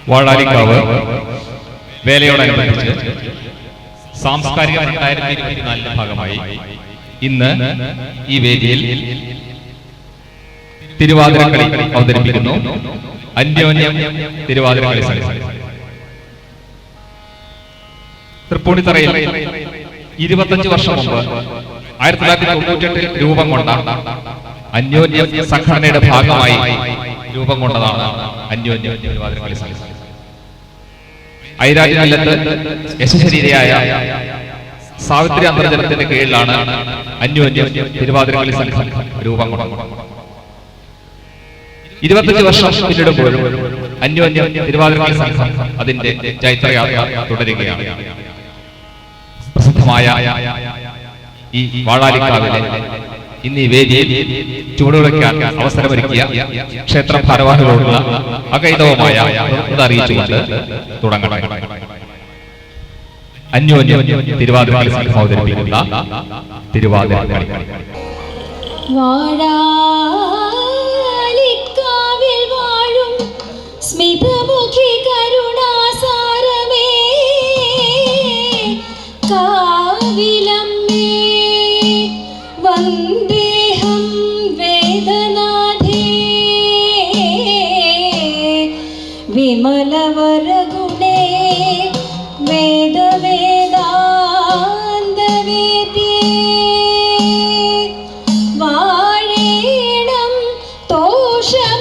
വാഴാലിക്കാവ് വേലയോടനുബന്ധിച്ച് സാംസ്കാരിക 2024 ഭാഗമായി ഇന്ന് ഈ വേദിയിൽ തിരുവാതിരക്കളി അവതരിപ്പിക്കുന്നു. അന്യോന്യം തിരുവാതിരക്കളി സംഘം തൃപ്പൂണിത്തറയിൽ 25 വർഷം മുമ്പ് 1998 രൂപം കൊണ്ട അന്യോന്യം സംഘടനയുടെ ഭാഗമായി രൂപം കൊണ്ടതാണ് അന്യോന്യം തിരുവാതിരക്കളി സംഘം. ഐരാറ്റിനല്ലത്ത് യശശരീരയായ സാവിത്രി അന്തർജനത്തിന്റെ കീഴിലാണ് അന്യോന്യം തിരുവാതിരക്കളി സംഘം രൂപം കൊണ്ടത്. 25 വർഷം പിന്നിടുമ്പോഴും അന്യോന്യം തിരുവാതിരക്കളി സംഘം അതിന്റെ ചൈത്രയാത്ര തുടരുകയാണ്. പ്രസിദ്ധമായ ഈ വാഴാലിക്കാവിലെ ഇന്ന് ഈ വേദിയിൽ ചുവടുവയ്ക്കാൻ അവസരമൊരുക്കിയ ക്ഷേത്ര ഭാരവാഹികളോടുള്ള അകൈതവമായ അറിയിച്ചുകൊണ്ട് തുടങ്ങണം. അന്യോന്യം തിരുവാതിരക്കളി സംഘം അവതരിപ്പിക്കുന്ന തിരുവാതിരക്കളി. വാഴാലിക്കാവിൽ വാഴും സ്മിതമുഖി കരുണാസാരമേ, കാവിലമ്മേ വന്ദേഹം വേദനാഥേ, വിമലവരഗുണേ വേദവേദാന്തവേദ്യേ, വാഴേണം തോഷമോടിങ്ങിവനുടെ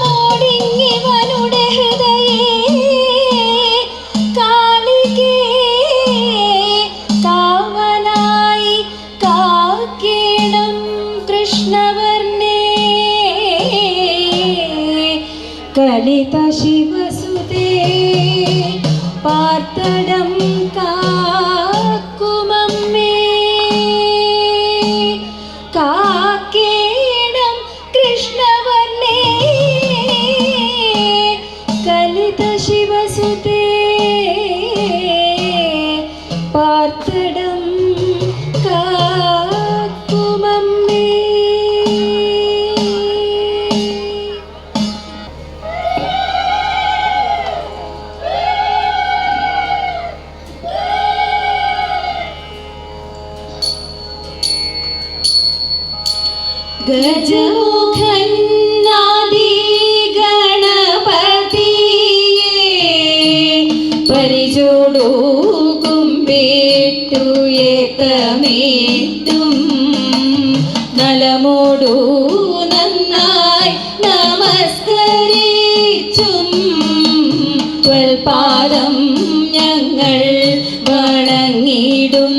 ഹൃദയേ, കാളികേ കാവലായി കാക്കേണം കൃഷ്ണവർണ്ണേ, കലിത ശിവസുതേ പാർത്തടം കാക്കുമമ്മേ, കാക്കേണം കൃഷ്ണവർണ്ണേ, കലിത ശിവസുതേ പാർത്തടം കാക്കുമമ്മേ. ഗജമുഖന്നാദി ഗണപതിയേ, പരിചോടു കുമ്പിട്ടുയേത്തമേറ്റും നലമോടു നന്നായി നമസ്കരിച്ചും ത്വൽപാദം ഞങ്ങൾ വണങ്ങിടുന്നേ,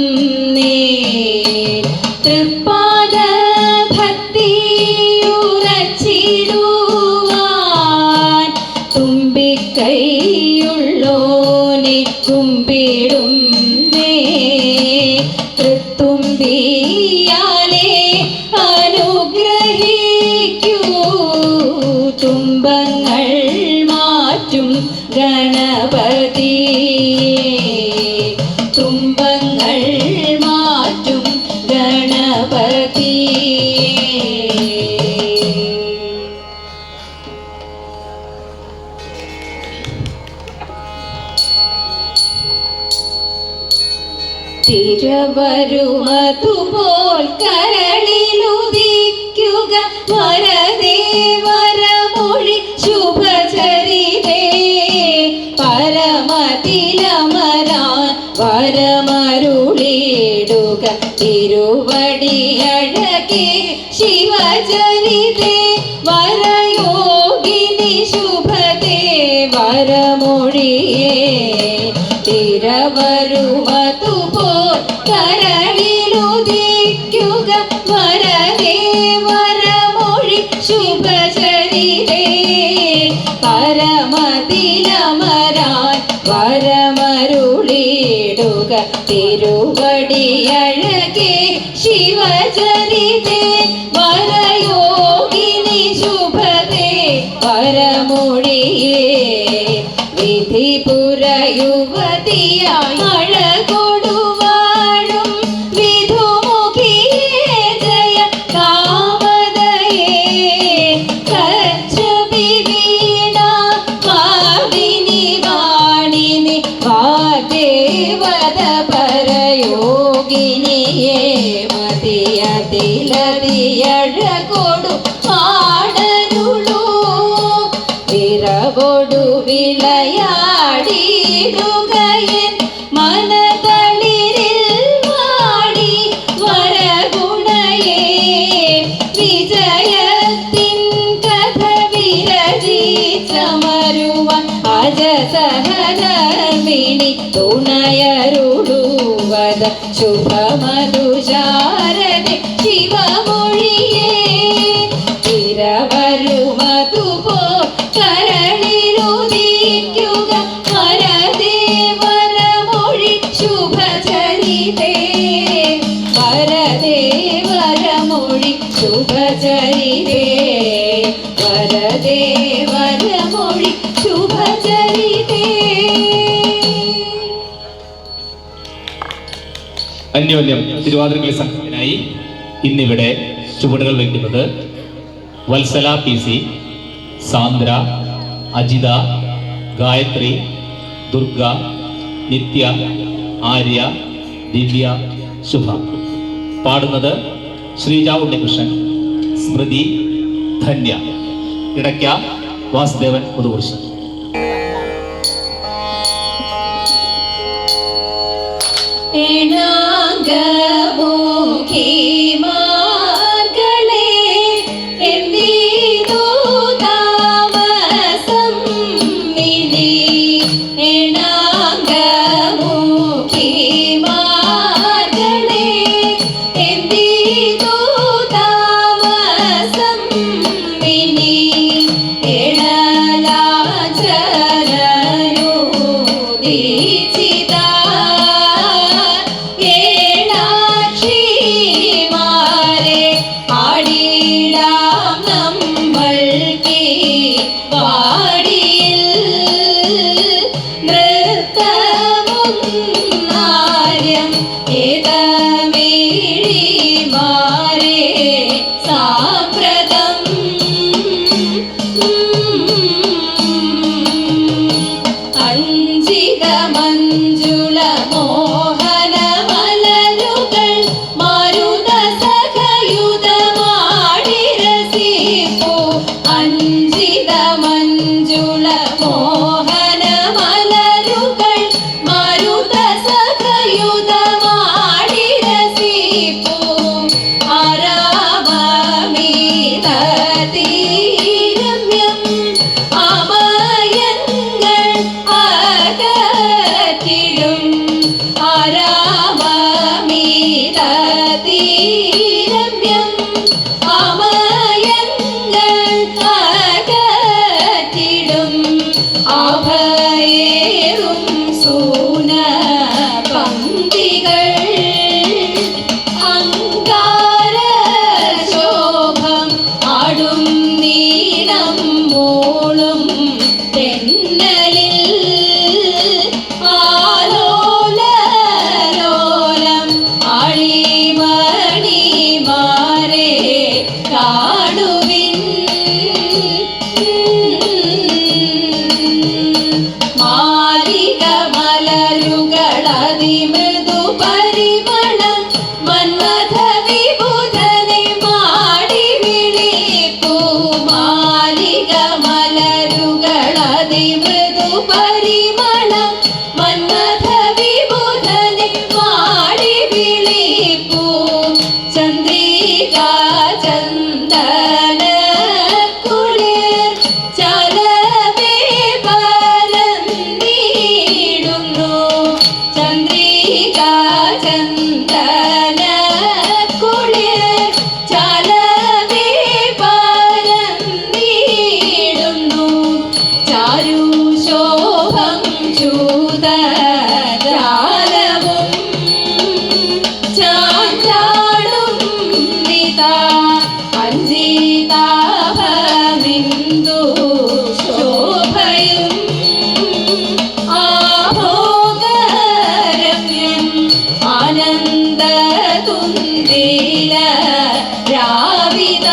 തൃപ്പാദ ഭക്തിയുറച്ചിടുവാൻ തുമ്പിക്കൈയുള്ളോനെ കുമ്പിടുന്നേ, തൃത്തുമ്പിയാലെ അനുഗ്രഹിക്കൂ തുമ്പ ഗണപതി തുമ്പങ്ങൾ മാറ്റും ഗണപതി തിരവരുമതുപോൽ കരളിലുദിക്കുക വരദേ വരമൊഴി ശുഭചരിതേ പരമതിലമരാൻ വരമരുളിടുക തിരുവടിയഴകേ ശിവചരിതേ വരയോഗിനി ശുഭദേ വരമൊഴിയേ തിരവരുമതുപോൽ കരളിലുദിക്കുക വരദേ വരമൊഴി ശുഭചരിതേ പരമതിലമരാൻ വരമരുളിടുക തിരുവടിയഴകേ ശിവചരിതേ വരയോഗിനി ശുഭദേ വരമൊഴിയേ വിധിപുര യുവതിയായി അഴകൊടുവാഴും വിധുമുഖിയേ ജയ കാമദയേ കച്ചപി വീണ വാദിനി വാണിനി വാദേവത പരയോഗിനിയേ മതിയതിലതിയഴകൊടു പാടരുളൂ വിരവൊടു വിളയാടിടുകയൻ മനതളിരിൽ വാടി വരഗുണയേ വിജയത്തിൻ കഥ വിരചിച്ചമരുവാൻ അജസഹധർമ്മിണി തുണയരുളുവത ശുഭമധുശാരദേ ശിവമൊഴിയേ തിരവരുമതുപോ കരളിലുദിക്കുക വരദേ വരമൊഴി ശുഭചരിതേ വരദേ വരമൊഴി ശുഭചരിതേ വരദേ വരമൊഴി ശുഭചരിതേ. അന്യോന്യം തിരുവാതിരക്കളി സംഘത്തിനായി ഇന്നിവിടെ ചുവടുകൾ വയ്ക്കുന്നത് വത്സല PC, സാന്ദ്ര, അജിത, ഗായത്രി, ദുർഗ, നിത്യ, ആര്യ, ദിവ്യ, ശുഭ. പാടുന്നത് ശ്രീജ ഉണ്ണികൃഷ്ണൻ, സ്മൃതി, ധന്യ. ഇടയ്ക്ക വാസുദേവൻ പുതുകുറിശി. നീളം മൂളും തെന്നലിൽ അതിമൃദു പരിമളം മന്മഥ വിബുധനെ മാടി വിളിപ്പൂ മാലിക മലരുകൾ അതിമൃദു പരിമളം മന്മഥ വിബുധനെ മാടി വിളിപ്പൂ ചന്ദ്രിക ചന്ദന കുളിർ ചലവേ പരന്നിടുന്നു ചന്ദ്രിക ചന്ദന കുളിർ ചലവേ പരന്നിടുന്നു ചാരു ശോഭം ചൂതജാലവും ചാഞ്ചാടും നിതാ അഞ്ജിതാഭമിന്ദു ശോഭയും ആഭോഗരമ്യം ആനന്ദതുന്ദില രാവിത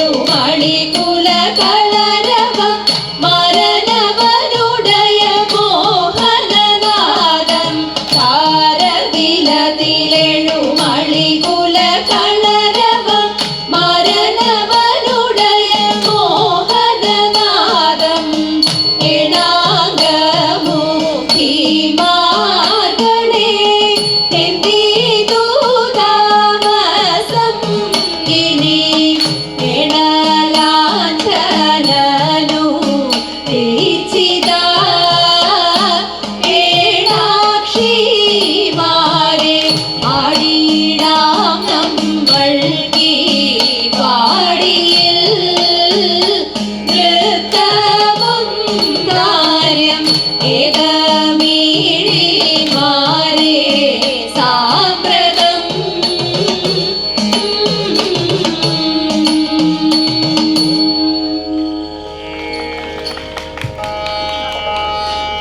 താരതിലതിലെഴുമണികുല കളരവ മരണവനുടയ മോഹനനാദം താരതിലതിലെഴുമണികുല കളരവ മരണവനുടയ മോഹനനാദം എണാംഗമുഖി മാർഗണേ എന്തിതു താമസം ഇനി എണലാഞ്ചനനു തീർച്ചിതാ ഏടാക്ഷിമാരെ ആടിടാം നമ്മൾക്കീ പാടിയിൽ നൃത്തവും നാര്യം ഏതമീഴിമാരെ സാമ്പ്രതം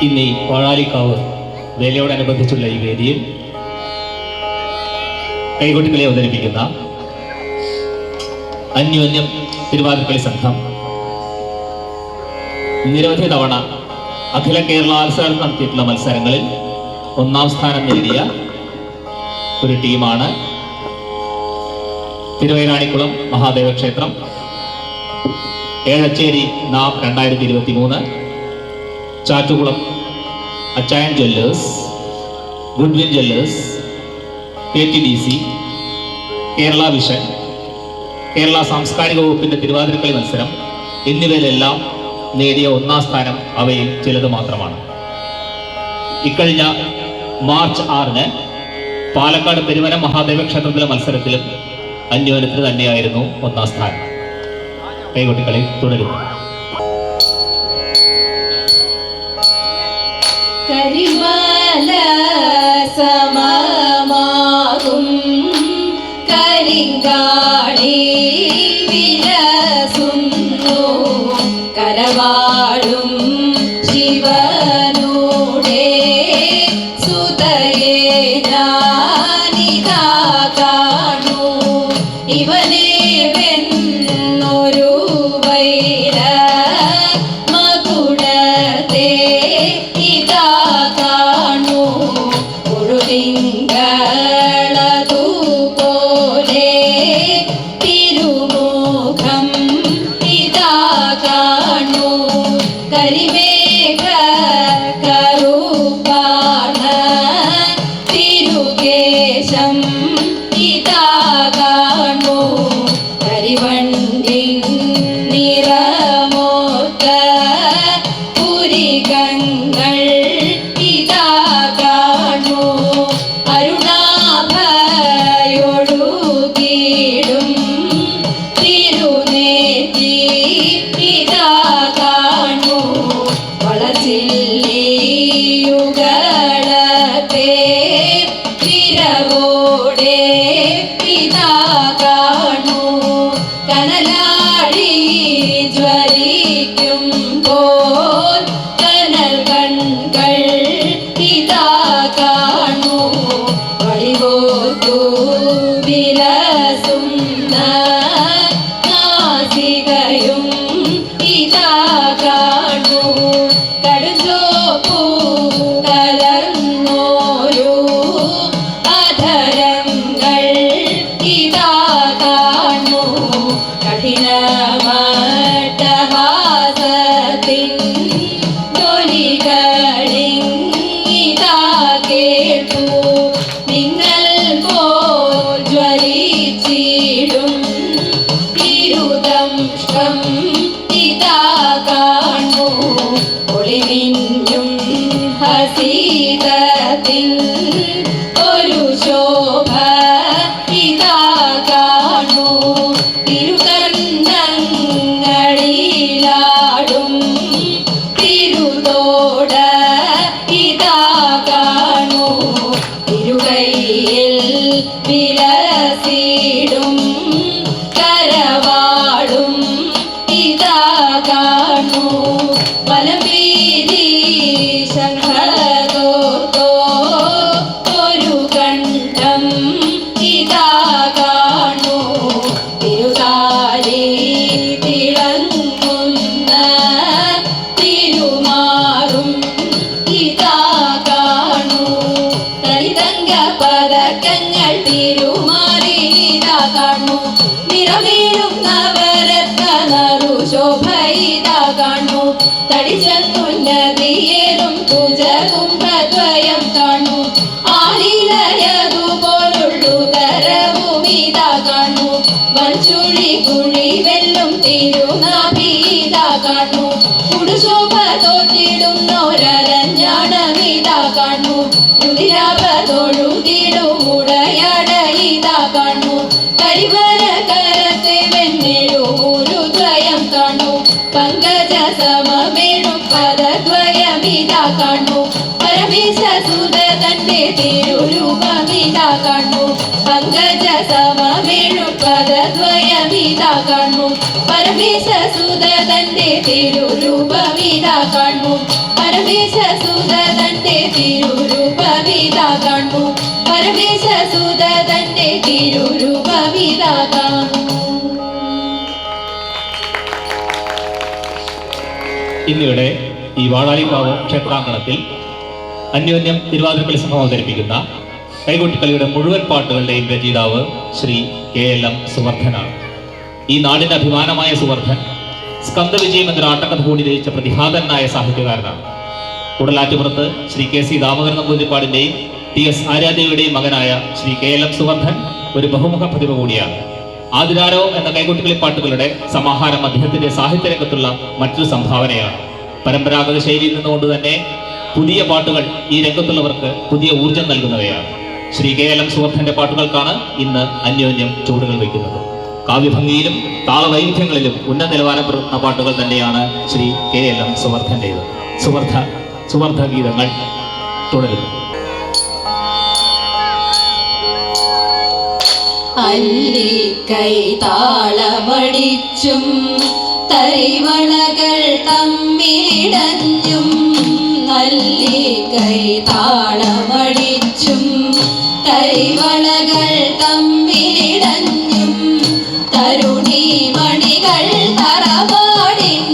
ഇന്ന് ഈ വാഴാലിക്കാവ് വേലയോടനുബന്ധിച്ചുള്ള ഈ വേദിയിൽ കൈകൊട്ടിക്കളി അവതരിപ്പിക്കുന്ന അന്യോന്യം തിരുവാതിരക്കളി സംഘം നിരവധി തവണ അഖില കേരളോത്സവം നടത്തിയിട്ടുള്ള മത്സരങ്ങളിൽ ഒന്നാം സ്ഥാനം നേടിയ ഒരു ടീമാണ്. തിരുവൈരാണിക്കുളം മഹാദേവ ക്ഷേത്രം, ഏഴച്ചേരി നാം 2023, ചാറ്റുകുളം അച്ചായൻ Jewellers, Goodwin Jewellers, KTDC, Kerala vision, Kerala സാംസ്കാരിക വകുപ്പിന്റെ തിരുവാതിരക്കളി മത്സരം എന്നിവയിലെല്ലാം നേടിയ ഒന്നാം സ്ഥാനം അവയിൽ ചിലത് മാത്രമാണ്. ഇക്കഴിഞ്ഞ മാർച്ച് 6-ന് പാലക്കാട് പെരുവനം മഹാദേവ ക്ഷേത്രത്തിലെ മത്സരത്തിലും അന്യോന്യത്തിന് തന്നെയായിരുന്നു ഒന്നാം സ്ഥാനം. കൈകൊട്ടിക്കളി തുടരുന്നു. കരിമല സമമാകും കരിങ്കാളി വിലസുന്നു കരവാഴും ശിവനൂടെ സുതയേ ഞാനിതാ കാണൂ ഇവനെ വെന്നൊരു വൈര മകുടത്തെ ഇതാ കാണൂ ഒഴുതിങ്കളതുപോലെ തിരുമുഖം ഇതാ കാണൂ കരിമേഘ കറുപ്പാണ് തിരുകേശം ഇതാ കാണൂ കരിവണ്ടിൻ നിറമോർത്ത പുരികങ്ങൾ ഇതാ കാണൂ അരുണാഭയൊഴുകിടും തിരുനേറ്റി ഇതാ കാണൂ വളച്ചില്ലിയുകളത്തെ വിരവോടെ ഇതാ കാണൂ കനലാഴി ജ്വലിക്കുമ്പോൾ കനൽ കൺകൾ ഇതാ കാണൂ വഴിവോർത്തു വിലസുന്ന നാസികയും മട്ടഹാസത്തിൻ ജോലികളിങ്ങിതാ കേൾക്കൂ. നിങ്ങൾ പോൽ ജ്വലിച്ചിടും തിരുദംഷ്കം ഇതാ കാണൂ. ഒളിമിന്നും ഹസീതത്തിൽ ഒരു ശോഭ ഇതാ കാണൂ. തിരുകർണങ്ങളിലാടും തിരുതോട ഇതാ കാണൂ. തിരുകൈയിൽ വിലസിടും കരവാളും ഇതാ കാണൂ. വലംവീതി ശംഖതോർത്തോ ഒരു കണ്ഠം ഇതാ കാണൂ. തിരുതാലി തിളങ്ങുന്ന തിരുമാറും ഇതാ കാണൂ. തരിതങ്ക പതക്കങ്ങൾ തിരുമാറി ഇതാ കാണൂ. നിറമേഴും നവരത്ന നറുശോഭ ഇതാ കാണൂ. തടിച്ചെന്നുന്നതിയേറും തുജകുംഭദ്വയം കാണൂ. ആലിലയതുപോലുള്ളു തരവും ഇതാ കാണൂ. വൻചുഴി കുഴി വെല്ലും തിരുനാഭി ഇതാ കാണൂ. ഉടുശോഭ തോറ്റിടുന്നൊരഞ്ഞാണം ഇതാ കാണൂ. തൊഴുതിടും ഉടയട ഇതാ കാണൂ. കരിവര കരത്തെ വെണ്ണിടുമൊരു ദ്വയം കാണൂ. പങ്കജ സമമേഴും പദദ്വയം ഇതാ കാണൂ. പരമേശസുത തന്റെ തിരുരൂപം ഇതാ കാണൂ. പങ്കജ സമമേഴും പദദ്വയം ഇതാ കാണൂ. പരമേശസുത തന്റെ തിരുരൂപം ഇതാ കാണൂ. പരമേശസുത തന്റെ തിരുരൂപം ഇതാ കാണൂ. പരമേശസുത തന്റെ തിരുരൂപം ഇതാ കാണൂ. ഇന്നിവിടെ ഈ വാഴാലിക്കാവ് ക്ഷേത്രാങ്കണത്തിൽ അന്യോന്യം തിരുവാതിരക്കളി സംഘം അവതരിപ്പിക്കുന്ന കൈകൊട്ടിക്കളിയുടെ മുഴുവൻ പാട്ടുകളുടെയും രചയിതാവ് ശ്രീ KLM സുവർദ്ധനാണ്. ഈ നാടിന്റെ അഭിമാനമായ സുവർദ്ധൻ സ്കന്ദവിജയം എന്നൊരു ആട്ടക്കഥ കൂടി രചിച്ച പ്രതിഭാതനായ സാഹിത്യകാരനാണ്. കുടലാറ്റുപുറത്ത് ശ്രീ KC ദാമോദരൻ നമ്പൂതിരിപ്പാടിന്റെയും TS ആര്യാദേവിയുടെയും മകനായ ശ്രീ KLM സുവർദ്ധൻ ഒരു ബഹുമുഖ പ്രതിഭ കൂടിയാണ്. ആതിരാരോ എന്ന കൈകൊട്ടിക്കളി പാട്ടുകളുടെ സമാഹാരം അദ്ദേഹത്തിന്റെ സാഹിത്യരംഗത്തുള്ള മറ്റൊരു സംഭാവനയാണ്. പരമ്പരാഗത ശൈലിയിൽ നിന്നുകൊണ്ട് തന്നെ പുതിയ പാട്ടുകൾ ഈ രംഗത്തുള്ളവർക്ക് പുതിയ ഊർജം നൽകുന്നവയാണ്. ശ്രീ KLM സുവർദ്ധന്റെ പാട്ടുകൾക്കാണ് ഇന്ന് അന്യോന്യം ചുവടുകൾ വയ്ക്കുന്നത്. കാവ്യഭംഗിയിലും താളവൈവിധ്യങ്ങളിലും ഉന്നത നിലവാരം പുലർത്തുന്ന പാട്ടുകൾ തന്നെയാണ് ശ്രീ KLM സുവർദ്ധന്റേത്. സുവർദ്ധ ഗീതങ്ങൾ തുടരുന്നു. അല്ലിക്കൈ താളമടിച്ചും തരിവളകൾ തമ്മിലിടഞ്ഞും. അല്ലിക്കൈ താളമടിച്ചും തരിവളകൾ തമ്മിലിടഞ്ഞും. തരുണി മണികൾ തറവാടിൻ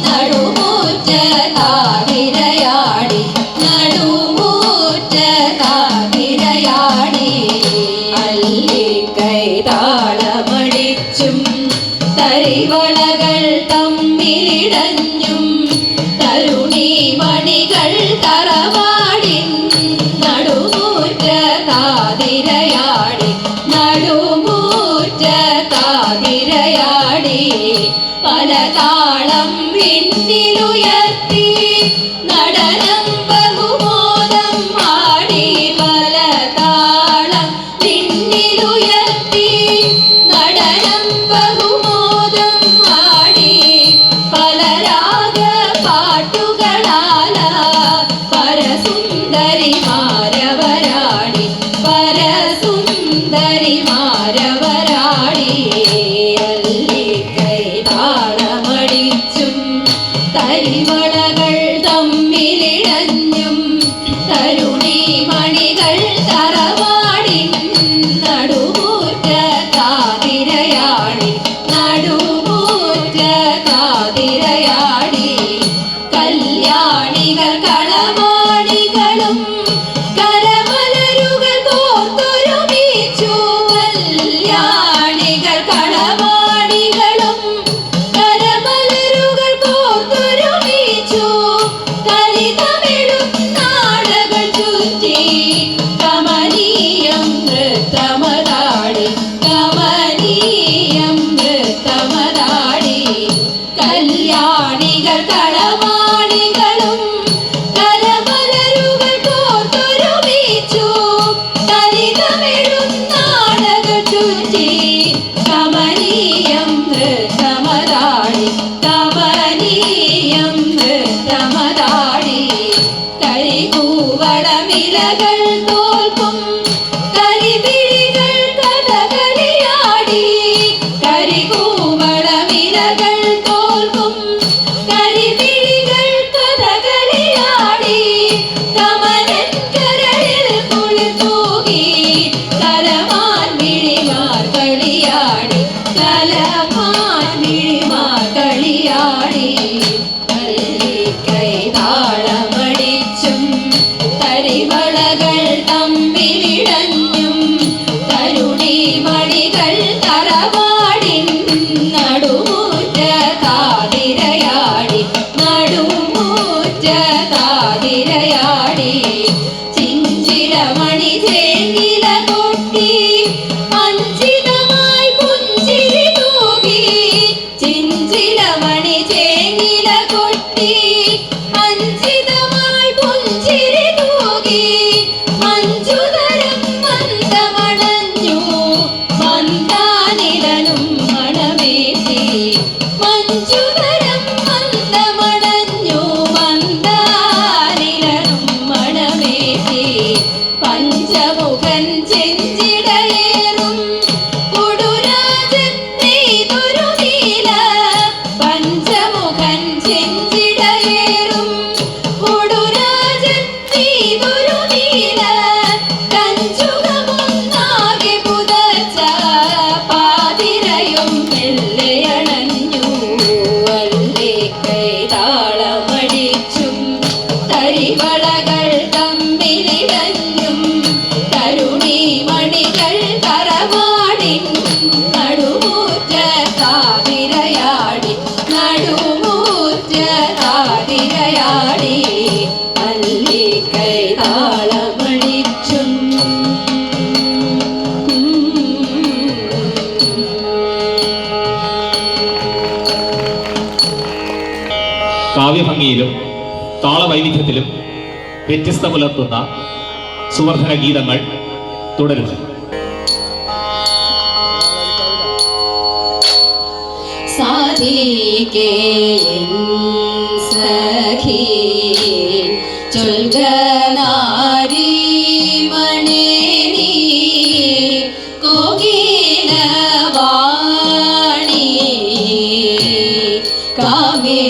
നടുമുറ്റ താതിരയാടി. നടുമുറ്റ താതിരയാടി. അല്ലിക്കൈ താളമടിച്ചും തരിവളകൾ തമ്മിലിടഞ്ഞും. തരുണി മണികൾ തറവാടിൻ നടുമുറ്റ താതിരയാടി. നടുമുറ്റ താതിരയാടി. പല താളം വിണ്ണിലുയർത്തി നടനം ബഹുമോദം ആടി. പല താളം വിണ്ണിലുയർത്തി നടനം ബഹുമോദം ആടി. പല രാഗ പാട്ടുകളാല പരസുന്ദരിമാരവരാടി. പരസുന്ദരിമാരവരാടി. അല്ലിക്കൈ താളമടിച്ചും തരിവളകൾ തമ്മിലിടഞ്ഞും. തരുണി മണികൾ തറവാടിൻ നടുമുറ്റ താതിരയാടി. നടുമുറ്റ താതിരയാടി. കല്യാണികൾ കളമാണികളും കരമലരു കൂവളമിലകൾ തോൽക്കും കരിമിഴികൾ കഥകളിയാടി കരികൂവളമിലകൾ തോൽക്കും കരിമിഴികൾ കഥകളിയാടി കമലൻ കരളിൽ കുളിർത്തൂകി കലമാൻ മിഴിമാർ കളിയാടി കലമാൻ മിഴിമാർ കളിയാടി കൈതാളമടിച്ചും തരിവളകൾ തമ്മിലിടഞ്ഞും തരുണി മണികൾ തറവാടിൻ നടുമുറ്റ താതിരയാടി നടുമുറ്റ താതിരയാടി ചിഞ്ചിരമണി ചേങ്ങില കൊട്ടി അഞ്ചിതമായി പുഞ്ചിരി തൂകി ചിഞ്ചിരമണി ചേങ്ങില കൊട്ടി അഞ്ചിതമായി പുഞ്ചിരി തൂകി മഞ്ജുതരം മന്ദമണഞ്ഞു മന്ദാനിലനും മണമേറ്റി മഞ്ജുതരം മന്ദമണഞ്ഞു മന്ദാനിലനും മണമേറ്റി പഞ്ചമുഖൻ ചെഞ്ചിടയേറും കൊടുരാജൻ നെയ്തൊരു നീല പഞ്ചമുഖൻ ചെഞ്ചിടയേറും കൊടുരാജൻ നെയ്തൊരു നീല കഞ്ചുകമൊന്നാകെ പുതച്ച പാതിരയും മെല്ലെയണഞ്ഞു അല്ലേ കൈതാളമടിച്ചും തരിവളകൾ തമ്മിലിടഞ്ഞും തരുണി മണികൾ തറവാടിൻ നടുമുറ്റ താതിരയാടി നടുമുറ്റ താതിരയാടി അല്ലേ കൈതാളമടിച്ചും കാവ്യഭംഗിയിലും താളവൈവിധ്യത്തിലും വ്യത്യസ്ത പുലർത്തുന്ന സുവർദ്ധന ഗീതങ്ങൾ തുടരുന്നു. സാധികേ സഖി ചൊൽക നാരീമണി നീ കോകിലവാണി കാമേ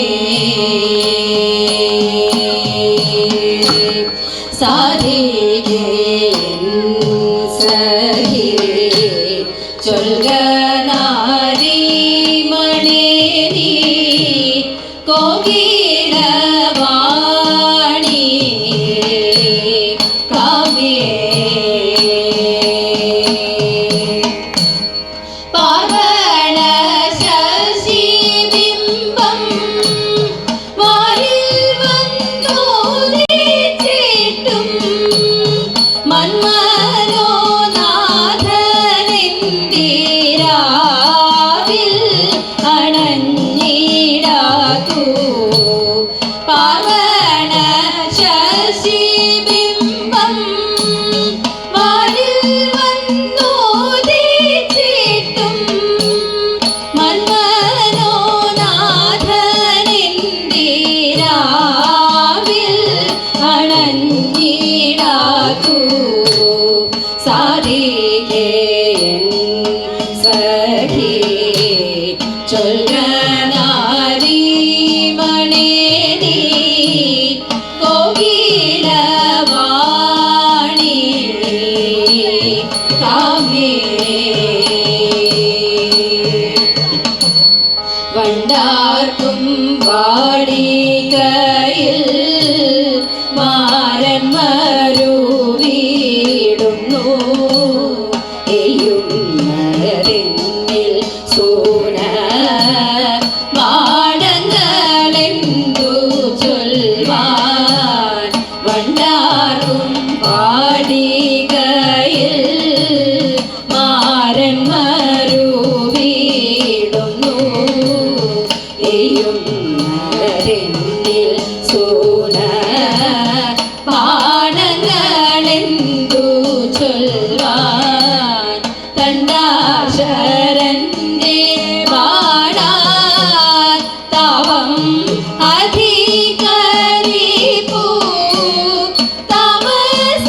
സാധികേ സഖി ചൊൽക നാരീമണി നീ കോകിലവാണി കാവ്യേ പാർവണ ശശിബിംബം വാരിൽ വന്നോദിച്ചിട്ടും മന്മനോനാഥനെന്തിരാവിൽ അണഞ്ഞിടാതു പാർവണ ശശിബിംബം വാരിൽ വന്നോദിച്ചിട്ടും മന്മനോനാഥനെന്തിരാവിൽ അണഞ്ഞിടാതു സാധികേ സഖി ചൊൽക നാരീമണി നീ കോകിലവാണി കാമേ വണ്ടാർക്കും വാടികയിൽ മാരൻ മരുവിടുന്നു എയ്യുന്നതിന്നിൽ സൂന മാടങ്ങളെന്തു ചൊൽവാൻ വണ്ടാർക്കും വാടികയിൽ മാരൻ മരുവിടുന്നു എയ്യുന്നതിന്നിൽ സൂന പാടങ്ങളെന്തു ചൊൽവാൻ തണ്ടാശരന്റെ പാടാൻ തവം അധികരിപ്പൂ തമസ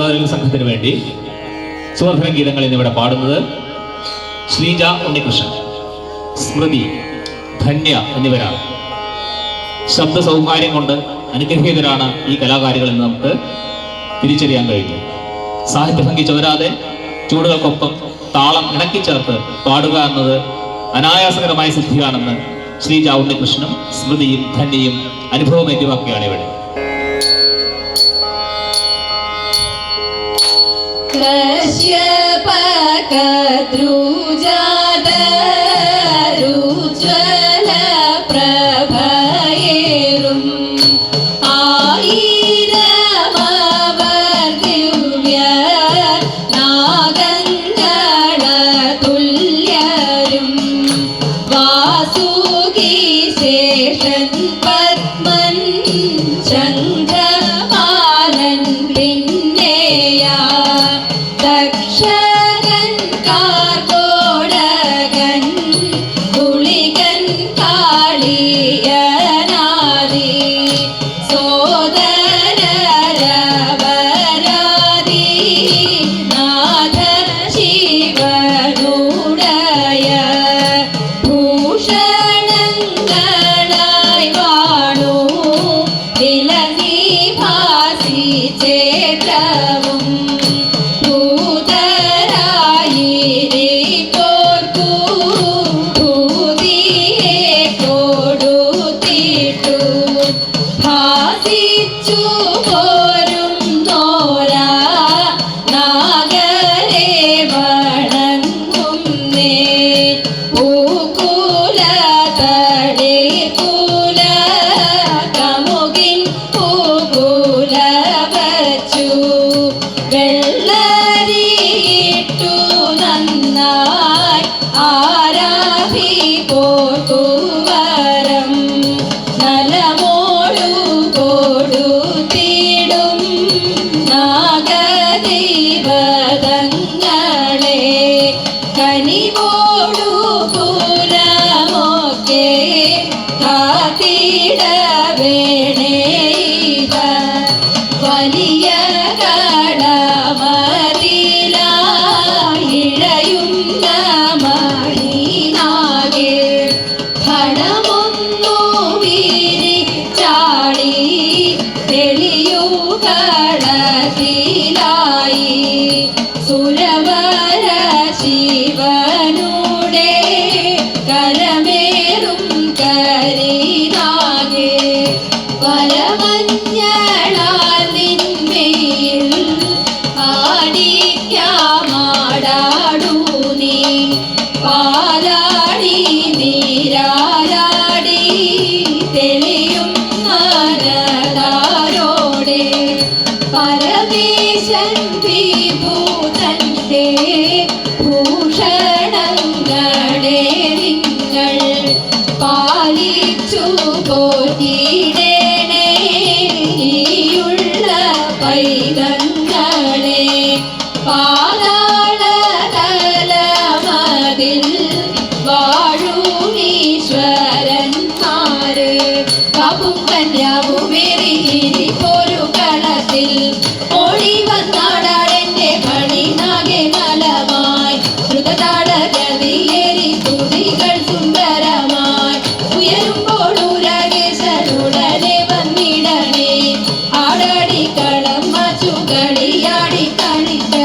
തിരുവാതിര സംഘത്തിന് വേണ്ടി സുവർദ്ധന ഗീതങ്ങൾ എന്നിവിടെ പാടുന്നത് ശ്രീജ ഉണ്ണികൃഷ്ണൻ, സ്മൃതി, ധന്യ എന്നിവരാണ്. ശബ്ദ സൗഹാര്യം കൊണ്ട് അനുഗ്രഹീതരാണ് ഈ കലാകാരികൾ എന്ന് നമുക്ക് തിരിച്ചറിയാൻ കഴിഞ്ഞു. സാഹിത്യഭംഗി ചോരാതെ ചൂടുകൾക്കൊപ്പം താളം ഇണക്കിച്ചേർത്ത് പാടുക എന്നത് അനായാസകരമായ സിദ്ധിയാണെന്ന് ശ്രീജ ഉണ്ണികൃഷ്ണനും സ്മൃതിയും ധന്യയും അനുഭവം ഏറ്റുവാക്കുകയാണ് ഇവിടെ. പ്രഭയേറും ആയിരമവർ ദിവ്യ നാഗങ്ങള തുല്യരും വാസുകി ശേഷൻ പത്മൻ ശംഖപാലൻ പിന്നെയാ ദക്ഷകൻ കാർഗോടകൻ കുളികൻ കാളിയനാദി സോദരരവരാദി നാഥ ശിവനുടയ ഭൂഷണങ്ങളായി വാണു വിലങ്ങി ഭാസി ചേത്രവും ഭൂതരായിരിപ്പോർക്കു ഭൂതിയെ കൊടുത്തിട്ടു ഭാസിച്ചു പോരും നോരാ നാഗരെ വണങ്ങുന്നേ പൂക്കുല തളിർക്കുല കമുകിൻ പൂക്കുല വച്ചു വെള്ളരിയിട്ടു നന്നായി ആരാധി പോർക്കുവരം നലമോടു കൊടുത്തിടും നാഗദൈവതങ്ങളെ കനിവോടു പുലമൊക്കെ കാത്തിടവേണേത വലിയ കടമതിലായിഴയുന്ന മണിനാകെ ഘടമൊന്നു വിരിച്ചാടി തെളിയുകളത്തിലായി സുരവര ശിവനുടെ കരമേറും കരിനാകെ വരമഞ്ഞളാൽ നിന്മേൽ ആടിക്കാമാടാടൂ നീ പാലാടി നീരാലാടി തെളിയും നരതാരോടെ പരമേശൻ വിഭൂതന്റെ ഭൂഷണങ്ങളെ നിങ്ങൾ പാലിച്ചു പോറ്റിടേണേ ഈയുള്ള പൈതങ്ങളെ പാതാളതലമതിൽ വാഴുമീശ്വരന്മാര് കപും കന്യാവുമേറിയിരിപ്പൊരു കളത്തിൽ ഓടി വന്നാടാടെന്റെ മണിനാകെ നലമായി ദ്രുതതാളഗതിയേറി തുടികൾ സുന്ദരമായി ഉയരുമ്പോൾ ഉരകേശനുടനെ വന്നിടണേ ആടാടി കളം മച്ചു കളിയാടി കളിക്ക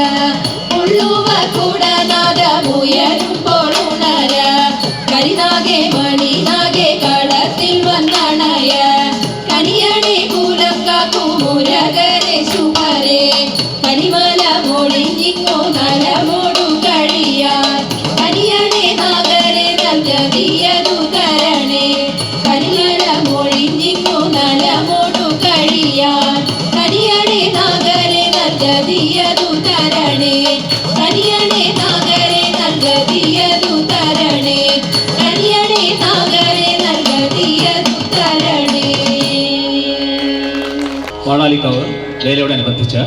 ഉള്ളുവ കുടനാദമുയരുമ്പോൾ ഉണര കരിനാകെ മണിനാകെ കളത്തിൽ വന്നണയ കനിയണി കുലം കാക്കുമുരകരെ ശുഭരെ കനിമല മൊഴിഞ്ഞിങ്ങോ നലമോടു കഴിയാൻ കനിയണി നാഗരെ നൽകതിയതു തരണേ കനിമല മൊഴിഞ്ഞിങ്ങോ നലമോടു കഴിയാൻ കനിയണി നാഗരെ നൽകതിയതു തരണേ കനിയണി നാഗരെ നൽകതിയതു തരണേ കനിയണി നാഗരെ നൽകതിയതു തരണേ. വാടാലിക്കാവ് വേലയോടനുബന്ധിച്ച്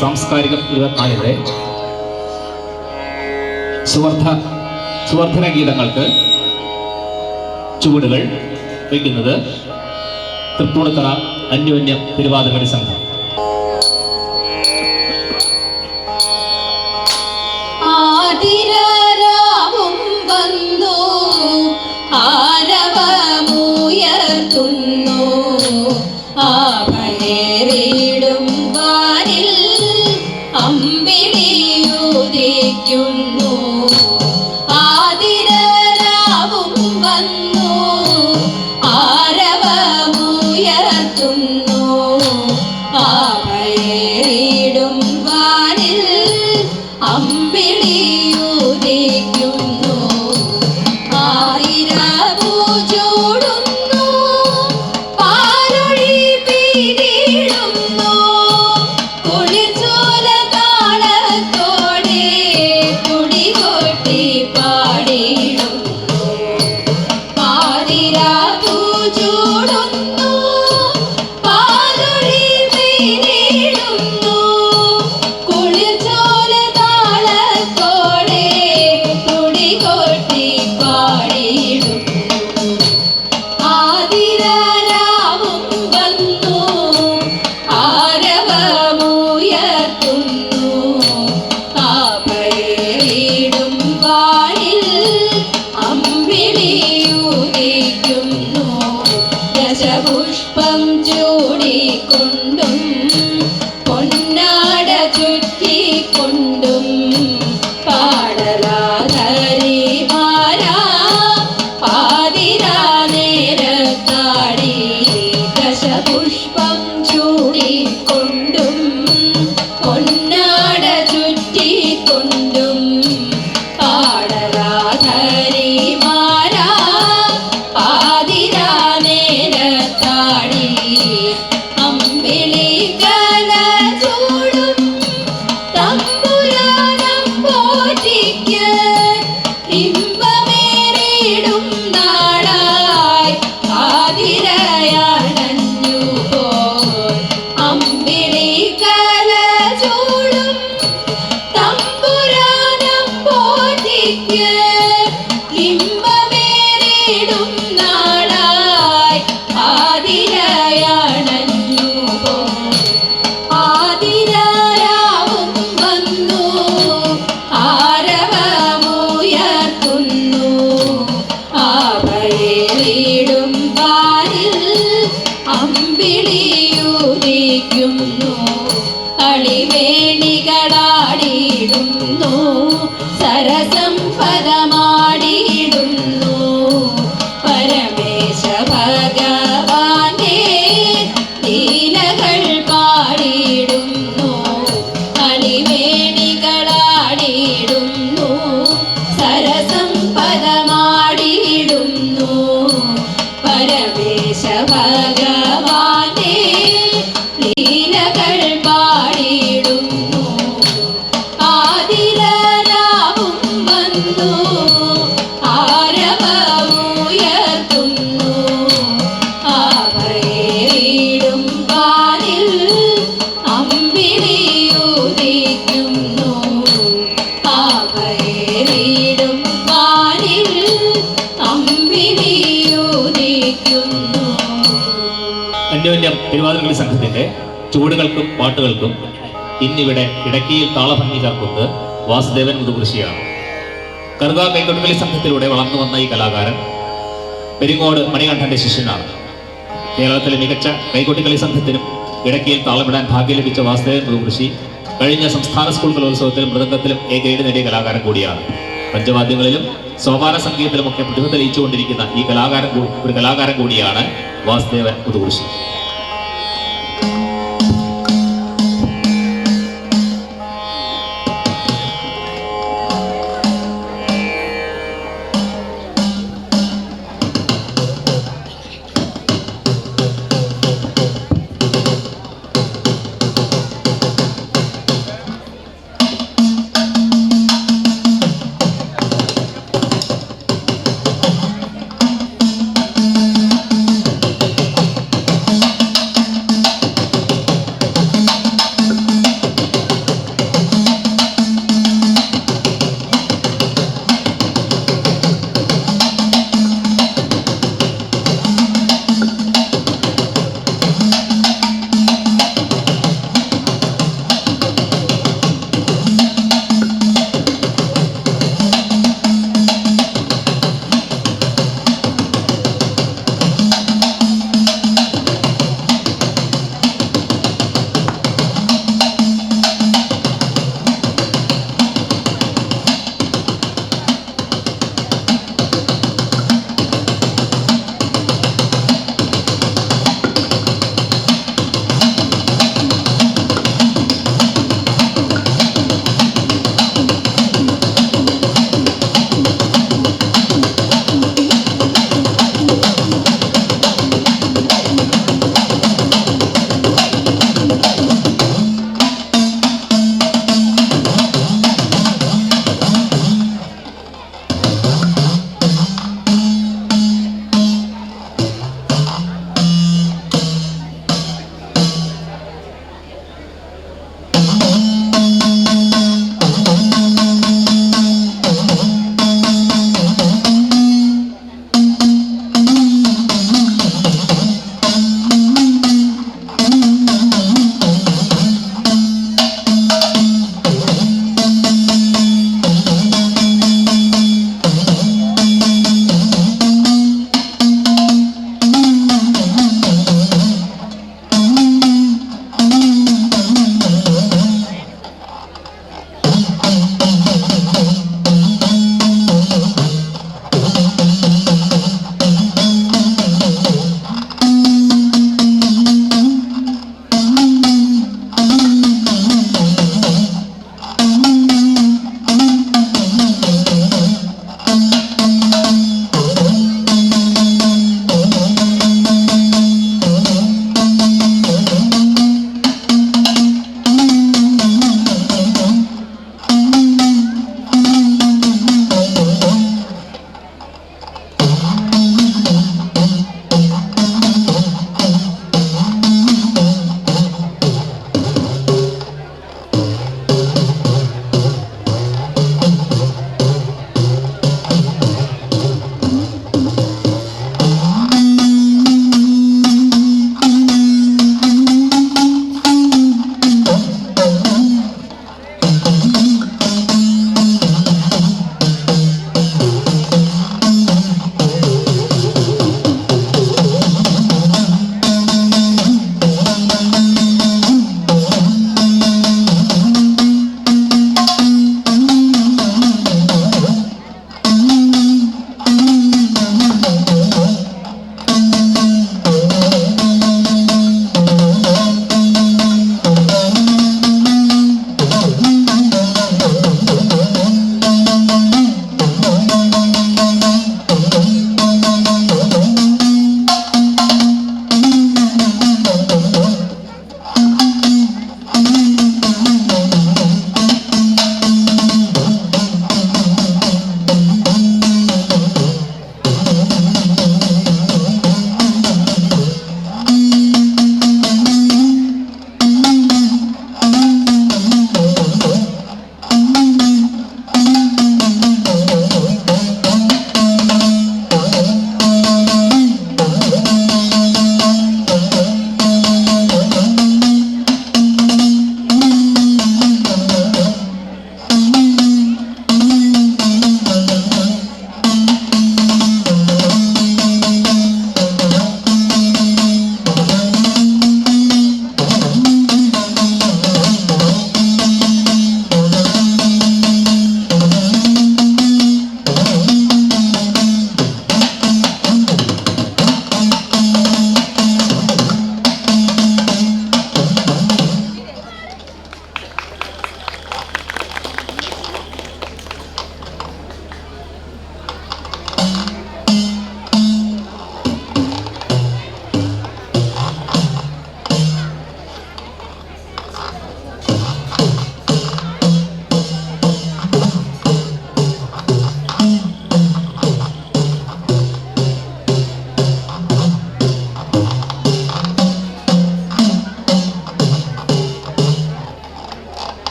സാംസ്കാരിക 24-യുടെ സുവർദ്ധന ഗീതങ്ങൾക്ക് ചുവടുകൾ വയ്ക്കുന്നത് തൃപ്പൂണിത്തറ അന്യോന്യം തിരുവാതിരകളി സംഘം. ഉയർത്തുന്നു ആഭയേറിടും വാനിൽ അമ്പിളിയുദിക്കുന്നു ആതിരരാവും വന്നു ആരവമുയർത്തുന്നു ആഭയേറിടും വാനിൽ അമ്പിളിയുദിക്കുന്നു ആയിരവു ചൂടുന്നു പാലൊഴി പിരിടുന്നു കുളിർച്ചോല താളത്തോടെ തുടികൊട്ടി പാടിടുന്നു ആയിരവു ചൂടുന്നു പാലൊഴി പിരിടുന്നു കുളിർച്ചോല താളത്തോടെ തുടികൊട്ടി പാടിടുന്നു ആതിരരാവും വന്നു ആരവമുയർത്തുന്നു ആഭയേറിടും വാനിൽ അമ്പിളിയുദിക്കുന്നു ദശപുഷ്പം ചൂടിക്കൊണ്ടും പൊന്നാട ചുറ്റിക്കൊണ്ടും പാടലാധരിമാരാ പാതിരാ നേരത്താടി ദശപുഷ്പം ചൂടിക്കൊണ്ടും പൊന്നാട ചുറ്റിക്കൊണ്ടും പാടലാധരിമാരാ പാതിരാ നേരത്താടി അമ്പിളികല ചൂടും തമ്പുരാനം പോറ്റിക്ക് ഇമ്പമേറിടും നാടായി ആതിരയണഞ്ഞു പോൽ അമ്പിളികല ചൂടും തമ്പുരാനം പോറ്റിക്ക് ഇമ്പമേറിടും നാടായി ആതിരയണഞ്ഞു പോൽ ആതിരരാവും വന്നു ആരവമുയർത്തുന്നു ആഭയേറിടും വാനിൽ അമ്പിളിയുദിക്കുന്നു അളിവേണികളാടിയിടുന്നു സരസം പദമാടിയിടുന്നു പരമേശ ഭഗവാന്റെ ലീലകൾ പാടിയിടുന്നു അളിവേണികളാടിയിടുന്നു സരസം പദമാടിയിടുന്നു പരമേശ ഭഗവാന്റെ ലീലകൾ പാടിയിടുന്നു ആതിരരാവും വന്നു ആരവമുയർത്തുന്നു ആഭയേറിടും വാനിൽ അമ്പിളിയുദിക്കുന്നു ആഭയേറിടും വാനിൽ അമ്പിളിയുദിക്കുന്നു. അന്യോന്യം തിരുവാതിരക്കളി സംഘത്തിന്റെ ചുവടുകൾക്കും പാട്ടുകൾക്കും ഇന്നിവിടെ ഇടക്കിയിൽ താളഭംഗി ചേർക്കുന്നത് വാസുദേവൻ മുതുകുറിശിയാണ്. കറുക കൈകൊട്ടുകളി സംഘത്തിലൂടെ വളർന്നു വന്ന ഈ കലാകാരൻ പെരിങ്ങോട് മണികണ്ഠന്റെ ശിഷ്യനാണ്. കേരളത്തിലെ മികച്ച കൈകൊട്ടിക്കളി സംഘത്തിനും ഇടക്കിയിൽ താളമിടാൻ ഭാഗ്യം ലഭിച്ച വാസുദേവൻ മുതുകുറിശി കഴിഞ്ഞ സംസ്ഥാന സ്കൂൾ കലോത്സവത്തിൽ മൃദംഗത്തിലും എ ഗ്രേഡ് നേടിയ കലാകാരൻ കൂടിയാണ്. പഞ്ചവാദ്യങ്ങളിലും സോപാന സംഗീതത്തിലുമൊക്കെ പ്രതിഭ തെളിയിച്ചുകൊണ്ടിരിക്കുന്ന ഈ കലാകാരൻ കൂടിയാണ് വാസുദേവൻ മുതുകുറിശി.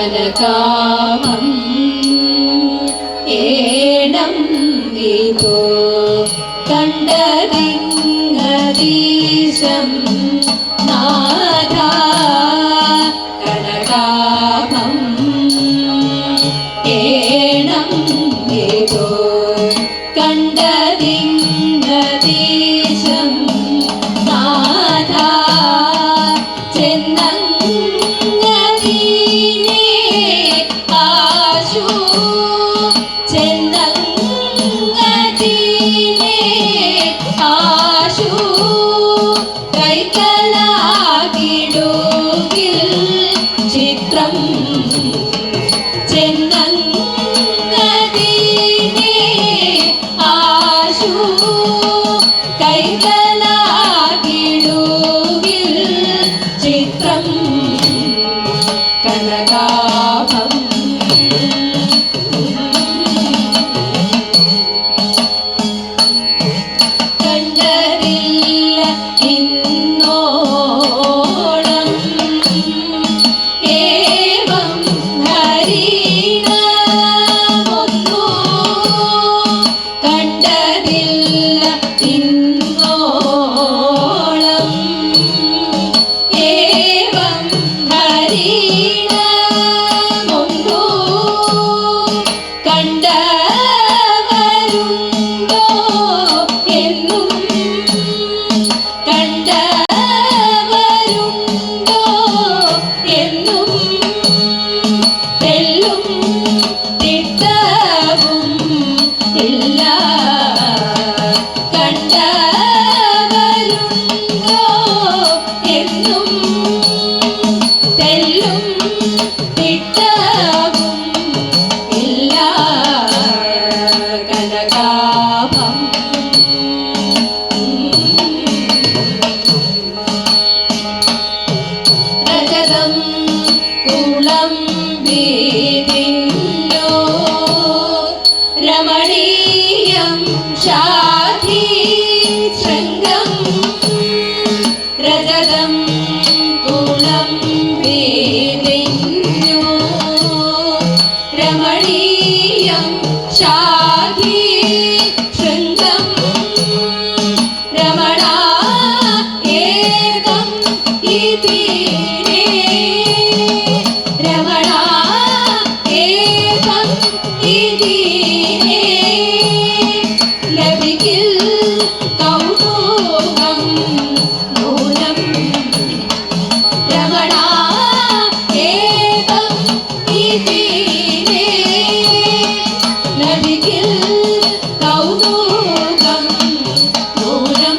കനകാമം ഏണം ഇതോ കണ്ടതിങ്ങദീശം നാഥ കനകാമം ഏണം ഇതോ കണ്ടതിങ്ങദീശം നാഥ ചെന്നങ്ങദീനേ ആശു ചെന്നങ്ങദീനേ ആശു കൈക്കലാകിടുകിൽ ചിത്രം ചെന്നങ്ങദീനേ ആശു കൈകലാകിടുകിൽ ചിത്രം കനകാഭം കണ്ടതില്ല ഇന്നോളം ഏവം ഹരിണമൊന്നു കണ്ടതില്ല ഇന്നോളം ഏവം ഹരിണമൊന്നു കണ്ടവരുണ്ടോ എന്നും കണ്ടവരുണ്ടോ എന്നും തെല്ലും തിട്ടവും ഇല്ല കണ്ടവരുണ്ടോ എന്നും തെല്ലും തിട്ടവും ഇല്ല കനകാഭം രജതം കുളം വീതില്ലോ രമണീയം ഷാധി ശൃംഗം രജതം കുളം വീതില്ലോ രമണീയം ഷാധി ശൃംഗം രമണ ഏകം ഇതിരേ രമണ ഏകം ഇതിരേ ലഭിക്കിൽ കൗതുകം നൂനം രമണ ഏകം ഇതിരേ ലഭിക്കിൽ കൗതുകം നൂനം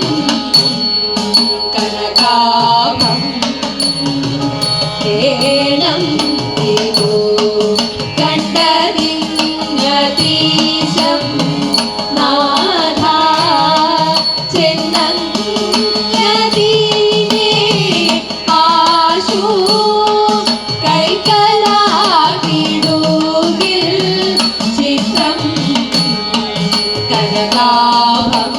കനകാഭം ഏണം ഇതോ കണ്ടതിങ്ങദീശം നാഥ ചെന്നങ്ങദീനേ ആശു കൈകലാകിടുകിൽ ചിത്രം കനകാഭം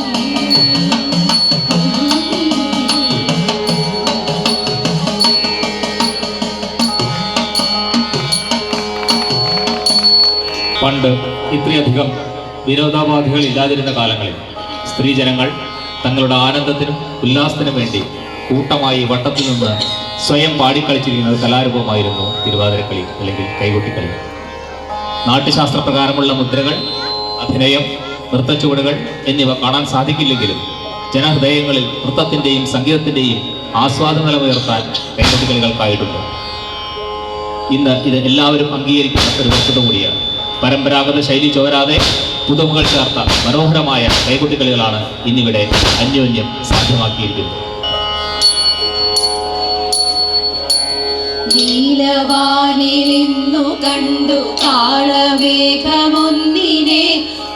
പണ്ട് ഇത്രയധികം വിനോദോപാധികൾ ഇല്ലാതിരുന്ന കാലങ്ങളിൽ സ്ത്രീജനങ്ങൾ തങ്ങളുടെ ആനന്ദത്തിനും ഉല്ലാസത്തിനും വേണ്ടി കൂട്ടമായി വട്ടത്തിൽ നിന്ന് സ്വയം പാടിക്കളിച്ചിരിക്കുന്നത് കലാരൂപമായിരുന്നു തിരുവാതിരക്കളി അല്ലെങ്കിൽ കൈകൊട്ടിക്കളി. നാട്യശാസ്ത്രപ്രകാരമുള്ള മുദ്രകൾ, അഭിനയം, നൃത്തച്ചുവടുകൾ എന്നിവ കാണാൻ സാധിക്കില്ലെങ്കിലും ജനഹൃദയങ്ങളിൽ നൃത്തത്തിൻ്റെയും സംഗീതത്തിൻ്റെയും ആസ്വാദനല ഉയർത്താൻ കൈകൊട്ടിക്കളികൾക്കായിട്ടുണ്ട്. ഇന്ന് ഇത് എല്ലാവരും അംഗീകരിക്കുന്ന ഒരു വസ്തുത കൂടിയാണ്. പരമ്പരാഗത ശൈലി ചോരാതെ പുതുമകൾ ചേർത്ത മനോഹരമായ കൈകൊട്ടിക്കളികളാണ് ഇന്നിവിടെ അന്യോന്യം സാധ്യമാക്കിയിരിക്കുന്നത്. നീലവാനിലിന്നു കണ്ടു താളവേഗമൊന്നിനെ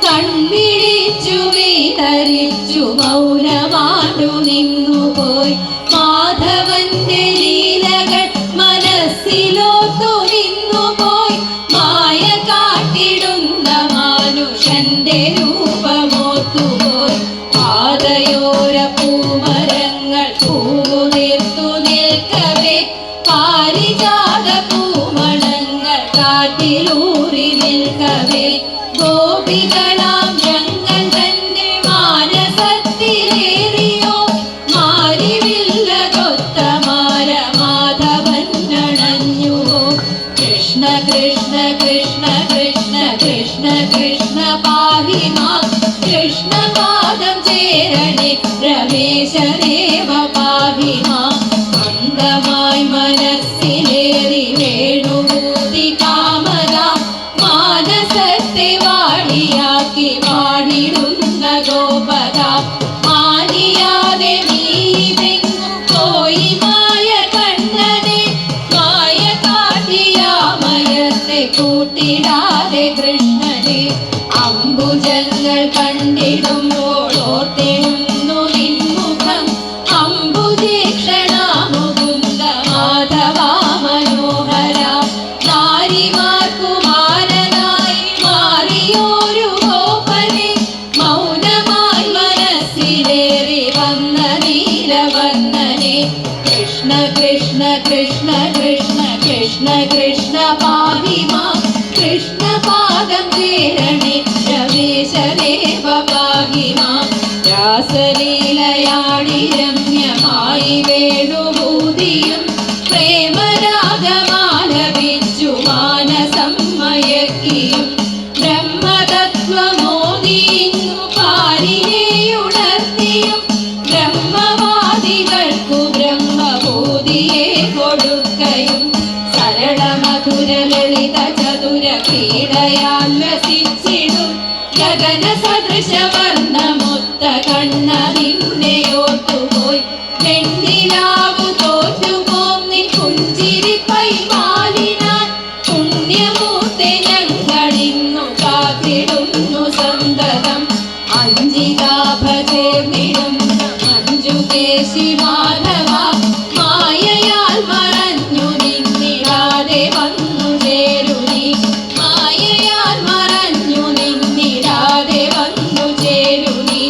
കൺപിടിച്ചു വിതരിച്ചു മൗനമാടു നിന്നുപോയി മാധവന്റെ ലീലകൾ മനസ്സിലോർത്തു നിന്നുപോയി മായ കാട്ടിടുന്ന മാനുഷന്റെ രൂപമോർത്തുപോയി പാതയോര പൂമരങ്ങൾ പൂനിർത്തു നിൽക്കവേ പാരിജാത പൂമണങ്ങൾ വാനിലൂറി നിൽക്കവേ ഗോപികളാം ഞങ്ങൾ തന്റെ മാനസത്തിലേറിയോ മാരിവില്ല കൊത്തമാല മാധവൻ അണഞ്ഞുവോ കൃഷ്ണ കൃഷ്ണ കൃഷ്ണ കൃഷ്ണ കൃഷ്ണ കൃഷ്ണ പാഹി മാം കൃഷ്ണപാദം ചേരണേ രമേശദേവ പാഹി മാം അന്ധമായി മനസ്സിലേറി വേണുഭൂതി കാമത മാനസത്തെ വാണിയാക്കി വാണിടുന്ന ഗോപത മാനിയാതെ നീതെങ്ങു പോയി മായ കണ്ണനെ മായ കാട്ടിയാമയത്തെ കൂട്ടിടാതെ കൃഷ്ണനെ അംബുജങ്ങൾ കണ്ടിടുമ്പോൾ ഓർത്തെഴുന്നു നിൻമുഖം അംബുജേക്ഷണ മുകുന്ദ മാധവ മനോഹര നാരിമാർക്കു മാനനായി മാറിയോരു ഗോപനെ മൗനമായി മനസ്സിലേറി വന്ന നീലവർണ്ണനെ കൃഷ്ണ കൃഷ്ണ കൃഷ്ണ കൃഷ്ണ കൃഷ്ണ കൃഷ്ണ പാഹി മാം കൃഷ്ണപാദം ചേരണേ രമേശദേവ പാഹി മാം രാസലീലയാടി രമ്യമായി വേണുഭൂതിയും പ്രേമരാഗമാലപിച്ചു മാനസം മയക്കിയും ബ്രഹ്മതത്വമോദിയിന്നു പാരിനെയുണർത്തിയും ബ്രഹ്മവാദികൾക്കു ബ്രഹ്മബോധിയെ കൊടുക്കയും സരള മധുര ലളിത ചതുര ക്രീഡയാൽ വസിച്ചിടും ഗഗന സദൃശ വർണ്ണമൊത്ത കണ്ണ നിന്നെയോർത്തുപോയി വെണ്ണിലാവു തോറ്റുപോം നിൻ പുഞ്ചിരി പൈമാലിനാൽ പുണ്യമൂർത്തി ഞങ്ങളിന്നു കാത്തിടുന്നു സന്തതം അഞ്ചിതാഭ ചേർന്നിടുന്ന മഞ്ജുകേശി മാധവ മായയാൽ മറഞ്ഞു നിന്നിടാതെ വന്നു ചേരുനി മായയാൽ മറഞ്ഞു നിന്നിടാതെ വന്നു ചേരുനി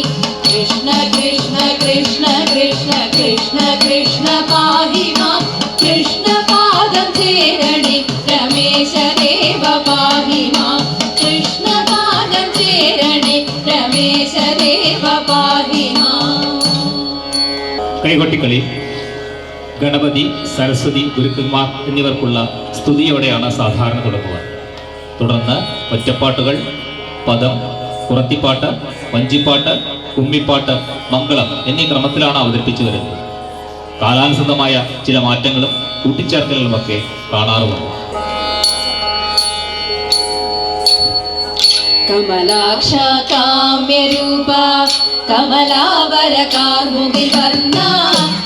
കൃഷ്ണ കൃഷ്ണ കൃഷ്ണ കൃഷ്ണ കൃഷ്ണ കൃഷ്ണ പാഹി മാം കൃഷ്ണപാദം ചേരണേ രമേശദേവ പാഹി മാം കൃഷ്ണപാദം ചേരണേ രമേശദേവ പാഹി മാം. കൈകൊട്ടിക്കളി ഗണപതി സരസ്വതി ഗുരുക്കന്മാർ എന്നിവർക്കുള്ള സ്തുതിയോടെയാണ് സാധാരണ തുടങ്ങുക. തുടർന്ന് ഒറ്റപ്പാട്ടുകൾ, പദം, കുറത്തിപ്പാട്ട്, വഞ്ചിപ്പാട്ട്, കുമ്മിപ്പാട്ട്, മംഗളം എന്നീ ക്രമത്തിലാണ് അവതരിപ്പിച്ചു വരുന്നത്. കാലാനുസൃതമായ ചില മാറ്റങ്ങളും കൂട്ടിച്ചേർക്കലുകളുമൊക്കെ കാണാറുമുണ്ട്. കമലാക്ഷ കാമ്യരൂപ കമലാവര കാർമുകിൽ വർണ്ണ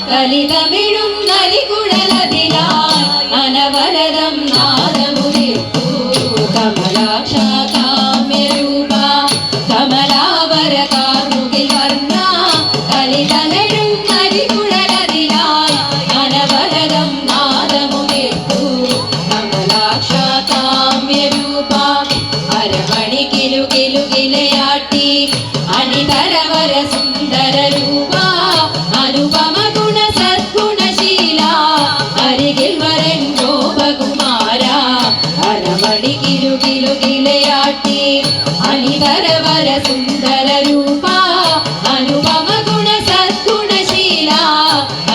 കലിതമിഴും നലികുഴലതിലായി അനവരതം നാദമുദിർത്തു കമലാക്ഷ കാമ്യരൂപ കമലാവര കാർമുകിൽ വർണ്ണ കലിതമിഴും നലികുഴലതിലായി അനവരതം നാദമുദിർത്തു കമലാക്ഷ കാമ്യരൂപ അരമണി കിലു കിലുകിലയാട്ടി അണിതരവര സുന്ദര രൂപ അനുപമ ഗുണ സദ്ഗുണശീല അരികിൽ വരൻ ഗോപകുമാര അരമണി കിലു കിലുകിലയാട്ടി അണിതരവര സുന്ദര രൂപ അനുപമ ഗുണ സദ്ഗുണശീല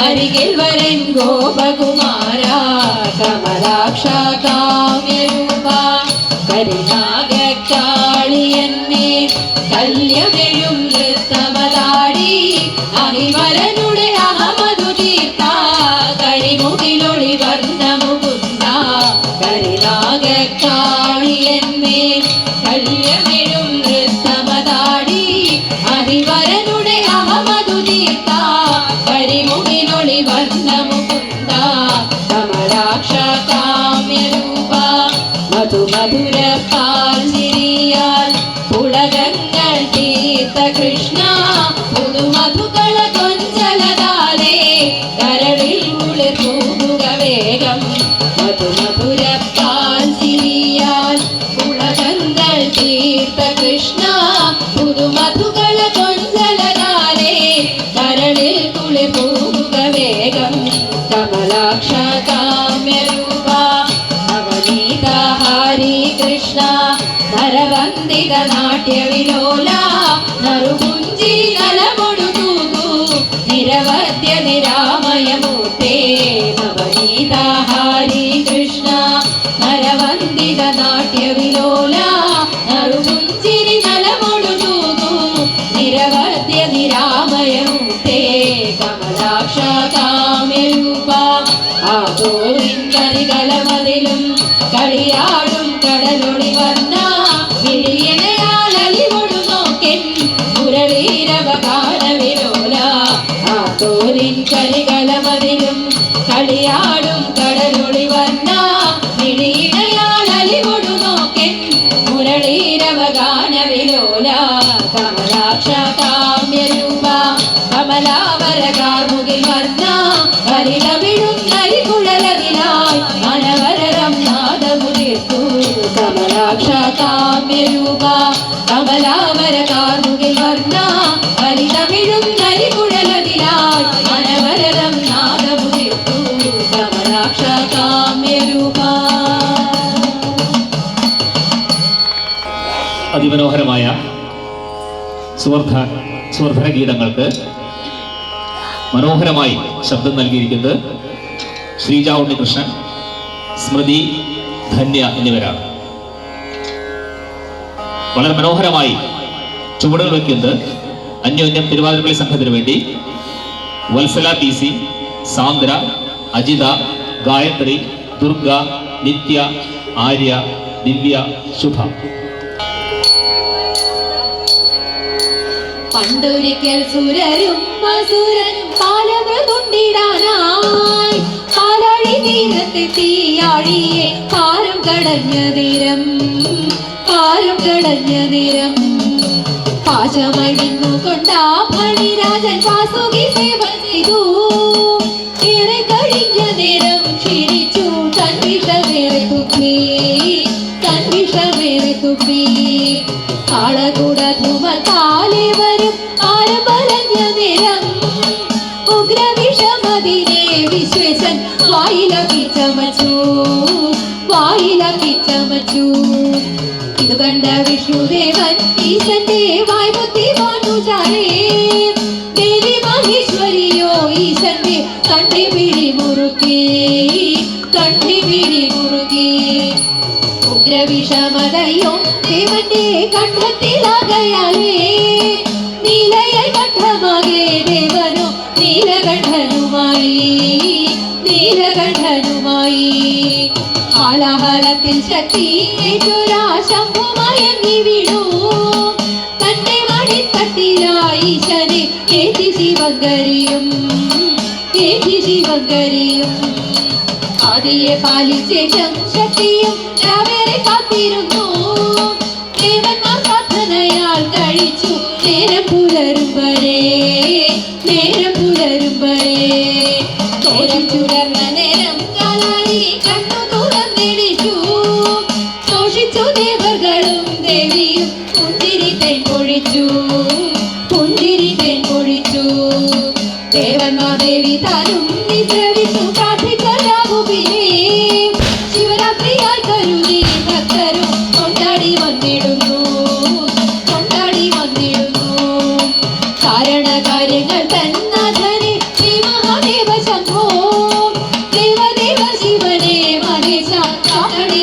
അരികിൽ വരൻ ഗോപകുമാര കമലാക്ഷ കാമ്യരൂപ കരിനാഗക്കാളിയന്മേ കല്യമെഴും നൃത്തമതാടി അഹിവരനുടെ അഹമതു തീർത്ത കരിമുകിലൊളി വർണ്ണമുകുന്ദ കരിനാഗക്കാളിയന്മേ കല്യമെഴും നൃത്തമതാടി അഹിവരനുടെ അഹമതു തീർത്ത കരിമുകിലൊളി വർണ്ണമുകുന്ദ കമലാക്ഷ കാമ്യരൂപ മധുമധുര പാൽ ചിരിയാൽ പുളകങ്ങൾ തീർത്ത കൃഷ്ണ പുതുമധുക്കള കൊഞ്ചലതാലേ കരളിൽ കുളിർ തൂകുക വേഗം മധുമധുര പാൽ ചിരിയാൽ പുളകങ്ങൾ തീർത്ത കൃഷ്ണ പുതുമധുക്കള കൊഞ്ചലതാലേ കരളിൽ കുളിർ തൂകുക വേഗം കമലാക്ഷ കാമ്യരൂപ നവനീതഹാരി കൃഷ്ണ നരവന്ദിത നാട്യവിലോല നറുപുഞ്ചിരി നലമൊടുതൂതു നിരവധ്യ നിരാമയമൂർത്തേ നവനീതാഹാരി കൃഷ്ണ നരവന്ദിത നാട്യവിലോല നറുപുഞ്ചിരി നലമൊടുതൂതു നിരവധ്യ നിരാമയമൂർത്തേ കമലാക്ഷ കാമ്യരൂപ ആതോരിൻ കരികലമതിലും കളിയാടും കടലൊളി വർണ്ണ വിളിയണയാൽ അലിവൊടു നോക്കൻ മുരളീരവഗാനവിലോല ആതോരിൻ കരികലമതിലും കളിയാടും കടലൊളി വർണ്ണ വിളിയണയാൽ അലിവൊടു നോക്കൻ മുരളീരവഗാനവിലോല കമലാക്ഷ കാമ്യരൂപ കമലാവര കാർമുകിൽ വർണ്ണ കരിടമിടുന്നരികുഴലതിനായി മനവരരം നാദമുതിർത്തു കമലാക്ഷ കാമ്യരൂപ കമലാവര കാർമുകിൽ വർണ്ണ കരിടമിടുന്നരികുഴലതിനായി മനവരരം നാദമുതിർത്തു കമലാക്ഷ കാമ്യരൂപ. അതിമനോഹരമായ സുവർദ്ധന ഗീതങ്ങൾക്ക് മനോഹരമായി ശബ്ദം നൽകിയിരിക്കുന്നത് ശ്രീജ ഉണ്ണികൃഷ്ണൻ, സ്മൃതി, ധന്യ എന്നിവരാണ്. വളരെ മനോഹരമായി ചുവടുകൾ വയ്ക്കുന്നത് അന്യോന്യം തിരുവാതിരക്കളി സംഘത്തിന് വേണ്ടി വത്സല പി സി, സാന്ദ്ര, അജിത, ഗായത്രി, ദുർഗ, നിത്യ, ആര്യ, ദിവ്യ, ശുഭ. പണ്ടൊരിക്കൽ സുരരും അസുരനും പാലമൃതുണ്ടിടാനായി പാലാഴി തീരത്തെ തീയാഴിയെ പാരം കടഞ്ഞ നേരം പാശമായി നിന്നുകൊണ്ടാ ഫണിരാജൻ വാസുകി സേവ ചെയ്തു. ഏറെ കഴിഞ്ഞ നേരം ക്ഷീണിച്ചു തൻ വിഷമേറെ തുപ്പി കാളകൂട ധൂമത്താലെ വരും ആരംഭലഞ്ഞ നേരം ഉഗ്രവിഷമതിനെ വിശ്വേശൻ വായിലക്കി ചമച്ചു. ഇത് കണ്ട വിഷ്ണുദേവൻ ഈശന്റെ വായ്പത്തി മാനുചാരേ ദേവി മഹേശ്വരിയോ ഈശന്റെ കണ്ടി പിടി മുറുക്കി ഉഗ്രവിഷമതയോ ദേവന്റെ കണ്ഠത്തിലാകയാലേ നീലയായി കണ്ഠമാകെ ദേവനോ നീലകണ്ഠനുമായി ആലാഹലത്തിൽ ശക്തി ഏറ്റൊരാ ശംഭുമയങ്ങി വീണു. തന്റെ മണിത്തട്ടിലായി ഈശനെ ഏറ്റി ശിവങ്കരിയും ആദിയെ പാലിച്ചേശം ശക്തിയും രാവേറെ കാത്തിരുന്നു. ദേവന്മാർ പ്രാർത്ഥനയാൽ കഴിച്ചു നേരം പുലരും വരെ തോരം ചുടർന്ന നേരം കാലാരി കണ്ണു തുറന്നെടിച്ചു. ശോഷിച്ചു ദേവർകളും ദേവിയും പുഞ്ചിരി തേൻ പൊഴിച്ചു. ദേവന്മാർ ദേവി താനും നിദ്രവിച്ചു പ്രാർത്ഥിക്കലാവു പിന്നെ ശിവരാത്രിയായി കരുതി ഭക്തരും കൊണ്ടാടി വന്നിടുന്നു. കാരണകാര്യങ്ങൾ തന്നധനെ ശ്രീ മഹാദേവ ശംഭോ ദേവദേവ ശിവനെ മഹേശ കാക്കണേ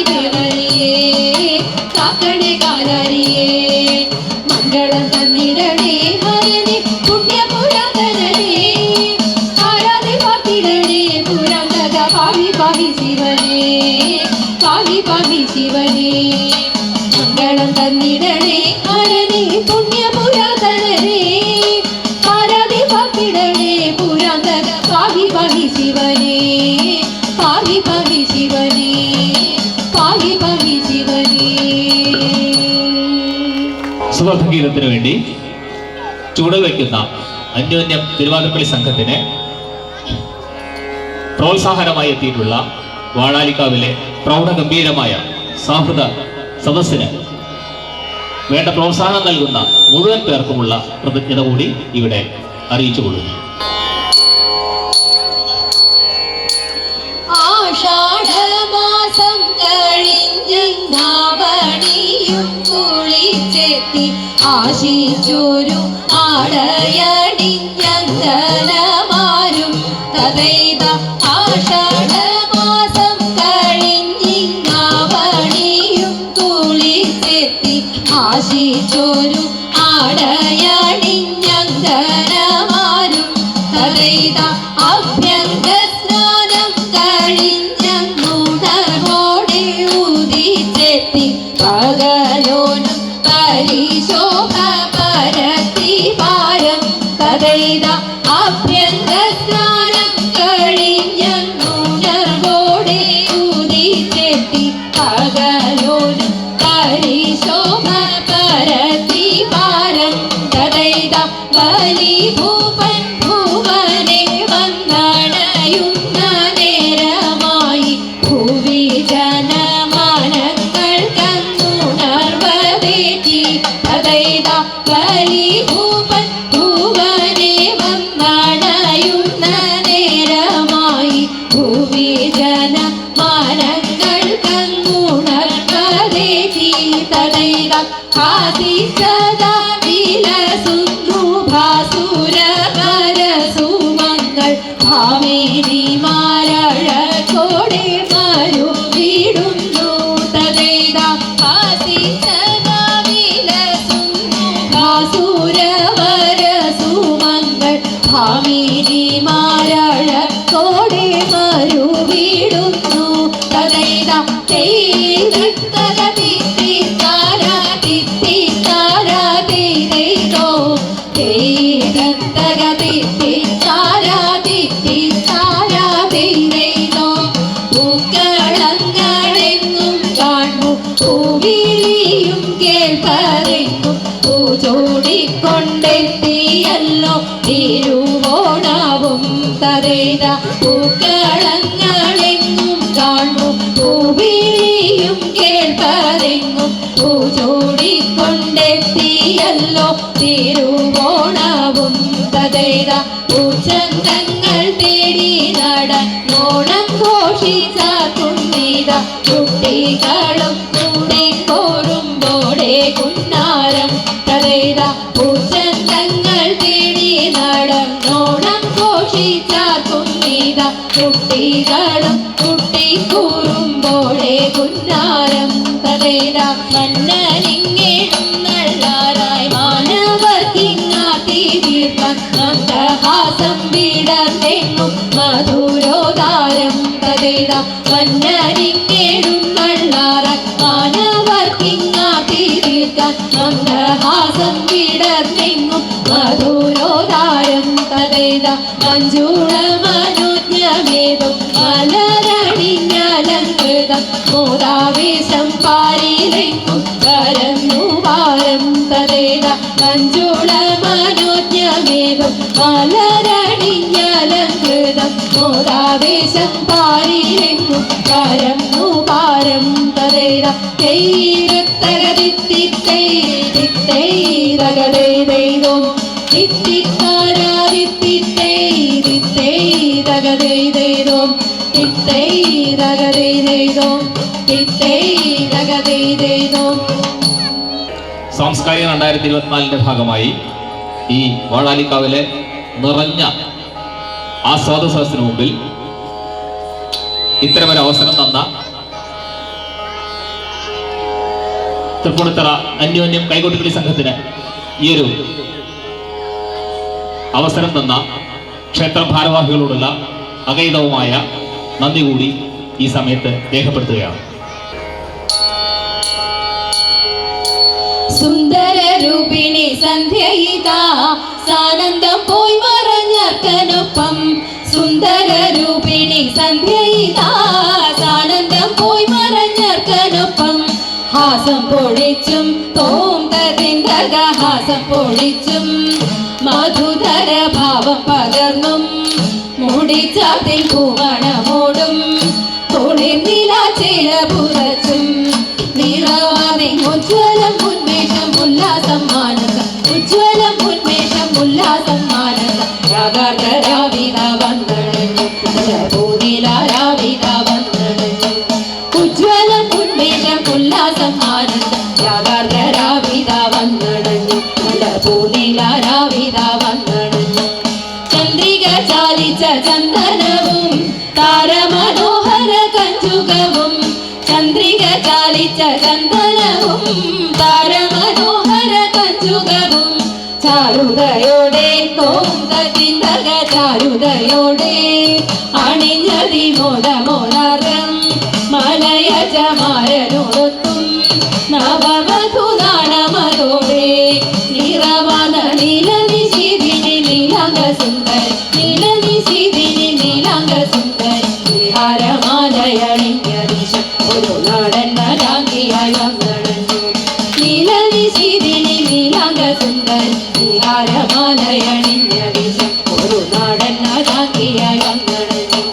കാലാരിയേ മംഗളം തന്നിടണേ ഹരനെ പുണ്യപുരാതനനെ ആരാധി പാത്തിടണേ പുരാന്തക പാഹി ശിവനെ മംഗളം തന്നിടണേ ഹരനെ പുണ്യപുരാതനനെ ആരാധി പാത്തിടണേ പുരാന്തക പാഹി ശിവനെ സുവർദ്ധഗീതത്തിനു വേണ്ടി ചുവട് വയ്ക്കുന്ന അന്യോന്യം തിരുവാതിരക്കളി സംഘത്തിന് പ്രോത്സാഹനമായി എത്തിയിട്ടുള്ള വാഴാലിക്കാവിലെ പ്രൗഢഗംഭീരമായ സൗഹൃദ സദസ്സിന് വേണ്ട പ്രോത്സാഹനം നൽകുന്ന മുഴുവൻ പേർക്കുമുള്ള കൃതജ്ഞത കൂടി ഇവിടെ അറിയിച്ചുകൊള്ളുന്നു. ആഷാഢമാസം കഴിഞ്ഞ ആടയണിഞ്ഞങ്ങവണിയും കുളിച്ചെത്തി ആശിച്ചൊരു ആടയണിഞ്ഞങ്ങനമാരും തഥൈത ആഷാഢമാസം കഴിഞ്ഞിങ്ങവണിയും കുളിച്ചെത്തി ആശിച്ചൊരു ആടയണിഞ്ഞങ്ങനമാരും തഥൈത അഭ്യംഗ സ്നാനം കഴിഞ്ഞങ്ങുണർവോടെ ഉദിച്ചെത്തി പകലോനും പരിശോഭ പരത്തി പാരം തഥൈത അഭ്യംഗ സ്നാനം കഴിഞ്ഞങ്ങുണർവോടെ ഉദിച്ചെത്തി പകലോനും പരിശോഭ പരത്തി പാരം തഥൈത ബലിഭൂപൻ ഭുവനെ വന്നണയുന്ന നേരമായി ഭൂവി ജനമാനങ്ങൾ കന്നുണർവതേറ്റി തഥൈത ബലിഭൂപൻ ഭുവനെ വന്നണയുന്ന നേരമായി ഭൂവി ജനമാനങ്ങൾ കന്നുണർവതേറ്റി തഥൈത ആദിസദാ വിലസുന്നു ഭാസുരപരസുമങ്ങൾ ഭാമേരിമാരഴകോടെ മരുവിടുന്നു തഥൈത ആദിസദാ വിലസുന്നു ഭാസുരപരസുമങ്ങൾ ഭാമേരിമാരഴകോടെ മരുവിടുന്നു തഥൈത പൂക്കളങ്ങളെങ്ങും കാണു പൂവിളിയും കേൾപ്പതെങ്ങും പൂച്ചോടിക്കൊണ്ടെത്തിയല്ലോ തിരുവോണവും തഥൈത പൂക്കളങ്ങളെങ്ങും കാണു പൂവിളിയും കേൾപ്പതെങ്ങും പൂച്ചോടിക്കൊണ്ടെത്തിയല്ലോ തിരുവോണവും തഥൈത പൂച്ചന്തങ്ങൾ തേടി നടന്നോണം ഘോഷിച്ചാക്കുന്നിത കുട്ടികളും കൂടിക്കോറുമ്പോടെ കുന്നാരം തഥൈത പൂച്ചന്തങ്ങൾ തേടി നടന്നോണം ഘോഷിച്ചാക്കുന്നിത കുട്ടികളും കുട്ടിക്കൂറുമ്പോടെ കുന്നാരം തഥൈത മന്നനിങ്ങെഴുന്നള്ളാരായി മാനവർക്കിങ്ങാത്തി തീർക്കാൻ മന്ദഹാസം വിടർന്നെങ്ങും മധുരോദാരം തഥൈത മന്നനിങ്ങെഴുന്നള്ളാരായി മാനവർക്കിങ്ങാത്തി തീർക്കാൻ മന്ദഹാസം വിടർന്നെങ്ങും മധുരോദാരം തഥൈത മഞ്ജുളമനുജ്ഞമേതും മലരണിഞ്ഞലങ്കൃതം മോദാവേശം പാരിലെങ്ങും പരന്നു പാരം തഥൈത മഞ്ജുളമനുജ്ഞമേതും മലരണിഞ്ഞലങ്കൃതം മോദാവേശം പാരിലെങ്ങും പരന്നു പാരം തഥൈത തൈരത്തകതിത്തിത്തൈരകതൈതൈതോ തിത്തിത്താരാതിത്തിത്തൈതൈതൈതൈതോ തിത്തൈതകതൈതൈതോ തിത്തൈതകതൈതൈതോ. സാംസ്കാരിക 2024 ഭാഗമായി ഈ വാഴാലിക്കാവിലെ നിറഞ്ഞ ആസ്വാദ സദസ്സിന് മുമ്പിൽ ഇത്തരമൊരു അവസരം തന്ന തൃപ്പൂണിത്തറ അന്യോന്യം കൈകൊട്ടിക്കളി സംഘത്തിന് ഈ ഒരു അവസരം തന്ന ക്ഷേത്ര ഭാരവാഹികളോടുള്ള അകൈതവുമായ നന്ദി കൂടി ഈ സമയത്ത് രേഖപ്പെടുത്തുകയാണ്. സുന്ദര രൂപിണി സന്ധ്യയിതാ സാനന്ദം പോയി മറഞ്ഞർക്കനൊപ്പം സുന്ദര രൂപിണി സന്ധ്യയിതാ സാനന്ദം പോയി മറഞ്ഞർക്കനൊപ്പം ഹാസം പൊഴിച്ചും തോന്തതിന്തക ഹാസം പൊഴിച്ചും മധുധര ഭാവം പകർന്നും മുടിച്ചാത്തിൽ പൂവണമോടും തൊളിർനില ചില പുറച്ചും നിറവാതെ ഉജ്ജ്വലം ഉന്മേഷം ഉല്ലാസം മാനസ ഉജ്ജ്വലം ഉന്മേഷം ഉല്ലാസം മാനസ രാഗാർദ്ധരാവിത വന്നടഞ്ഞു പൂനിലാരാവിത വന്നടഞ്ഞു ഉജ്ജ്വലം ഉന്മേഷം ഉല്ലാസം മാനസ രാഗാർദ്ധരാവിത വന്നടഞ്ഞു നല്ല പൂനിലാരാവിത വന്നടഞ്ഞു ചന്ദ്രിക ചാലിച്ച ചന്ദനവും താരമനോഹര കഞ്ചുകവും ചന്ദ്രിക ചാലിച്ച ചന്ദനവും താരമനോഹര കഞ്ചുകവും ചാരുതയോടെ കോന്തക ചാരുതയോടെ അണിഞ്ഞതി മോദമോദാരം മലയജമാരനോടൊത്തും നവമധുനാണമതോടെ നിറവാന നീലനിശീതിനി നീലാംഗ സുന്ദരി നീലനിശീതിനി നീലാംഗ സുന്ദരി വിഹാരമാലയണിഞ്ഞ ദിശം ഒരു നാടൻ നരാങ്കിയായി വന്നടഞ്ഞു നീലനിശീതിനി നീലാംഗ സുന്ദരി വിഹാരമാലയണിഞ്ഞ ദിശം ഒരു നാടൻ നരാങ്കിയായി വന്നടഞ്ഞു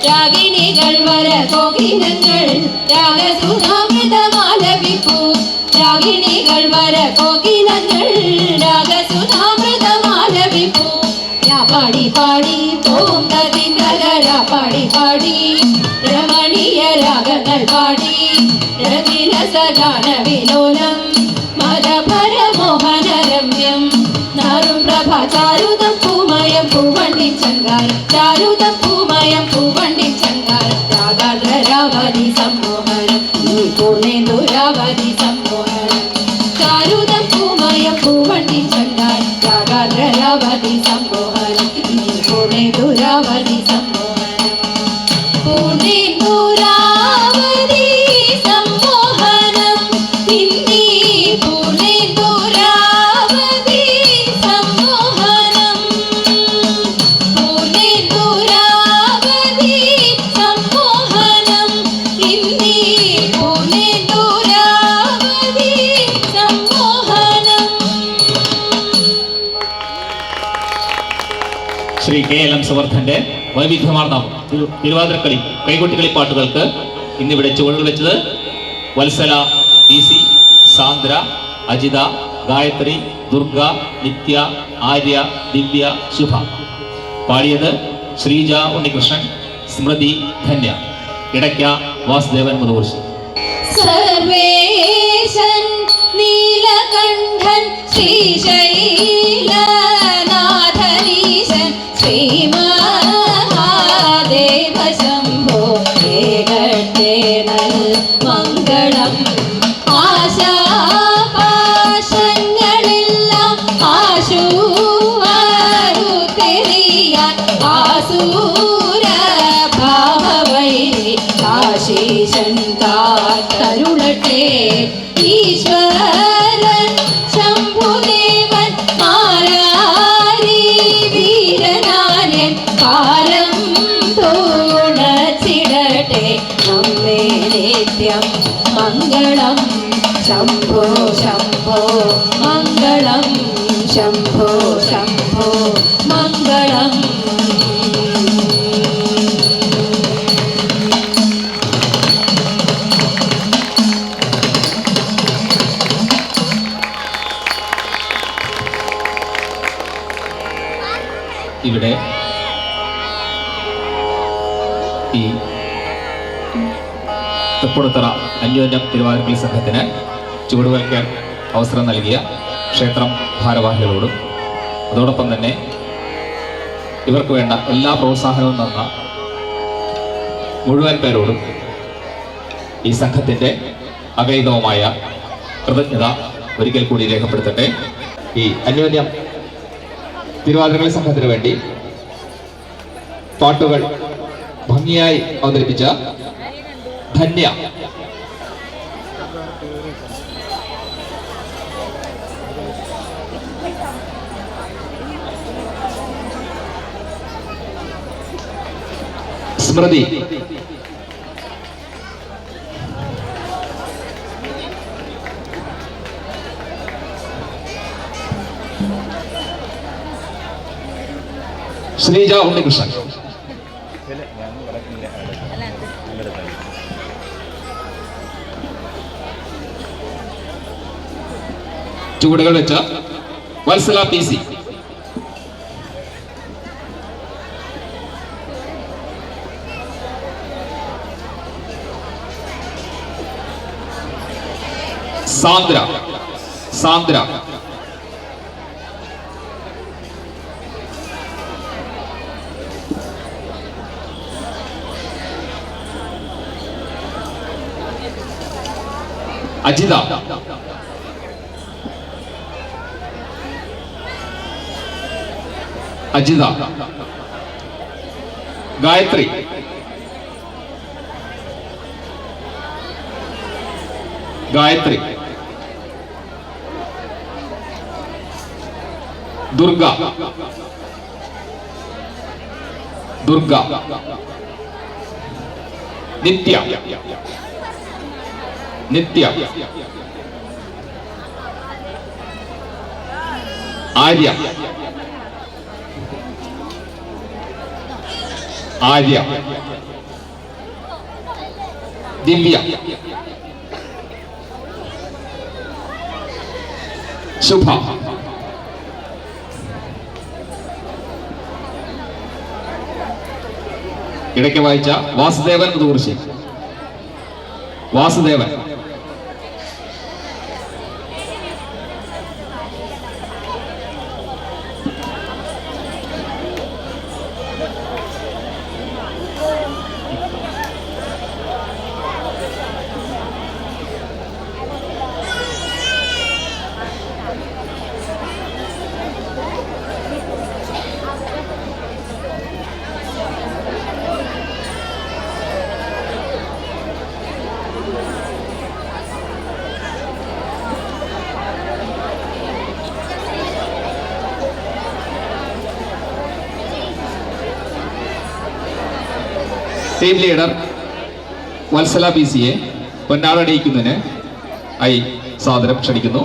രാഗിണികൾ വര കോകിലങ്ങൾ രാഗസുധാമൃതമാലപിപ്പൂ രാഗിണികൾ വര കോകിലങ്ങൾ രാഗസുധാമൃതമാലപിപ്പൂ പാടി പാടി പാടി പാടി രമണീയ രാഗങ്ങൾ പാടി രതിരസഗാന വിലോലം മതപര മോഹന രമ്യം നാറും പ്രഭ ചാരുതം പൂമയം പൂവണ്ടി ചങ്കാരം ചാരുതം പൂമയം പൂവണ്ടി ചങ്കാരം രാഗാദ്രരാവതി സമ്മോഹനം നീ പൂർണ്ണേന്ദുരാവതി സമ്മോഹനം ചാരുതം പൂമയം പൂവണ്ടി ചങ്കാരം രാഗാദ്രരാവതി സമ്മോഹനം നീ പൂർണ്ണേന്ദുരാവതി സമ്മോഹനം പൂർണ്ണേന്ദുരാവതി സമ്മോഹനം ഇന്ദി പൂർണ്ണേന്ദുരാവതി സമ്മോഹനം പൂർണ്ണേന്ദുരാവതി സമ്മോഹനം ഇന്ദി പൂർണ്ണേന്ദുരാവതി സമ്മോഹനം. ശ്രീ KLM സുവർദ്ധന്റെ വൈവിധ്യമാർന്ന തിരുവാതിരക്കളി കൈകൊട്ടിക്കളി പാട്ടുകൾക്ക് ഇന്നിവിടെ ചുവടുകൾ വെച്ചത് വത്സല, PC, സാന്ദ്ര, അജിത, ഗായത്രി, ദുർഗ, നിത്യ, ആര്യ, ദിവ്യ, ശുഭ. പാടിയത് ശ്രീജ ഉണ്ണികൃഷ്ണൻ, സ്മൃതി, ധന്യ. ഇടയ്ക്ക വാസുദേവൻ മുതുകുറിശി. സർവേശൻ നീലകണ്ഠൻ ശ്രീശൈലനാഥനീശൻ ശ്രീമഹാദേവ ശംഭോ കേകട്ടെ നൽ മംഗളം ആശാപാശങ്ങളെല്ലാം ആശുവാരുതെറിയാൻ ആസൂര ഭാവവൈരി ആശീശൻ കാത്തരുളട്ടെ ഈശ്വരൻ ശംഭുദേവൻ മാരാരി വീരനാര്യൻ കാലം തോണച്ചിടട്ടെ നമ്മെ നിത്യം മംഗളം ശംഭോ ശംഭോ മംഗളം ശംഭോ ശംഭോ മംഗളം. ഇവിടെ ഈ തൃപ്പൂണിത്തുറ അന്യോന്യം തിരുവാതിരക്കളി സംഘത്തിന് ചുവടുവയ്ക്കാൻ അവസരം നൽകിയ ക്ഷേത്രം ഭാരവാഹികളോടും അതോടൊപ്പം തന്നെ ഇവർക്ക് വേണ്ട എല്ലാ പ്രോത്സാഹനവും തന്ന മുഴുവൻ പേരോടും ഈ സംഘത്തിൻ്റെ അഗൈതവുമായ കൃതജ്ഞത ഒരിക്കൽ കൂടി രേഖപ്പെടുത്തട്ടെ. ഈ അന്യോന്യം തിരുവാതിരക്കളി സംഘത്തിന് വേണ്ടി പാട്ടുകൾ ഭംഗിയായി അവതരിപ്പിച്ച ധന്യ, സ്മൃതി, ശ്രീജ ഉണ്ണികൃഷ്ണൻ, ചുവടുകൾ വെച്ച വത്സല, PC, സാന്ദ്ര സാന്ദ്ര അജിത അജിത ഗായത്രി ഗായത്രി ദുർഗ ദുർഗ നിത്യ നിത്യ ആര്യ ആര്യ ദിവ്യ ശുഭ ഇടയ്ക്ക് വായിച്ച വാസുദേവൻ കുറിച്ച് Vasudevan team leader Vatsala P സിയെ പൊന്നാടണിയിക്കുന്നതിന് സാദരം ക്ഷണിക്കുന്നു.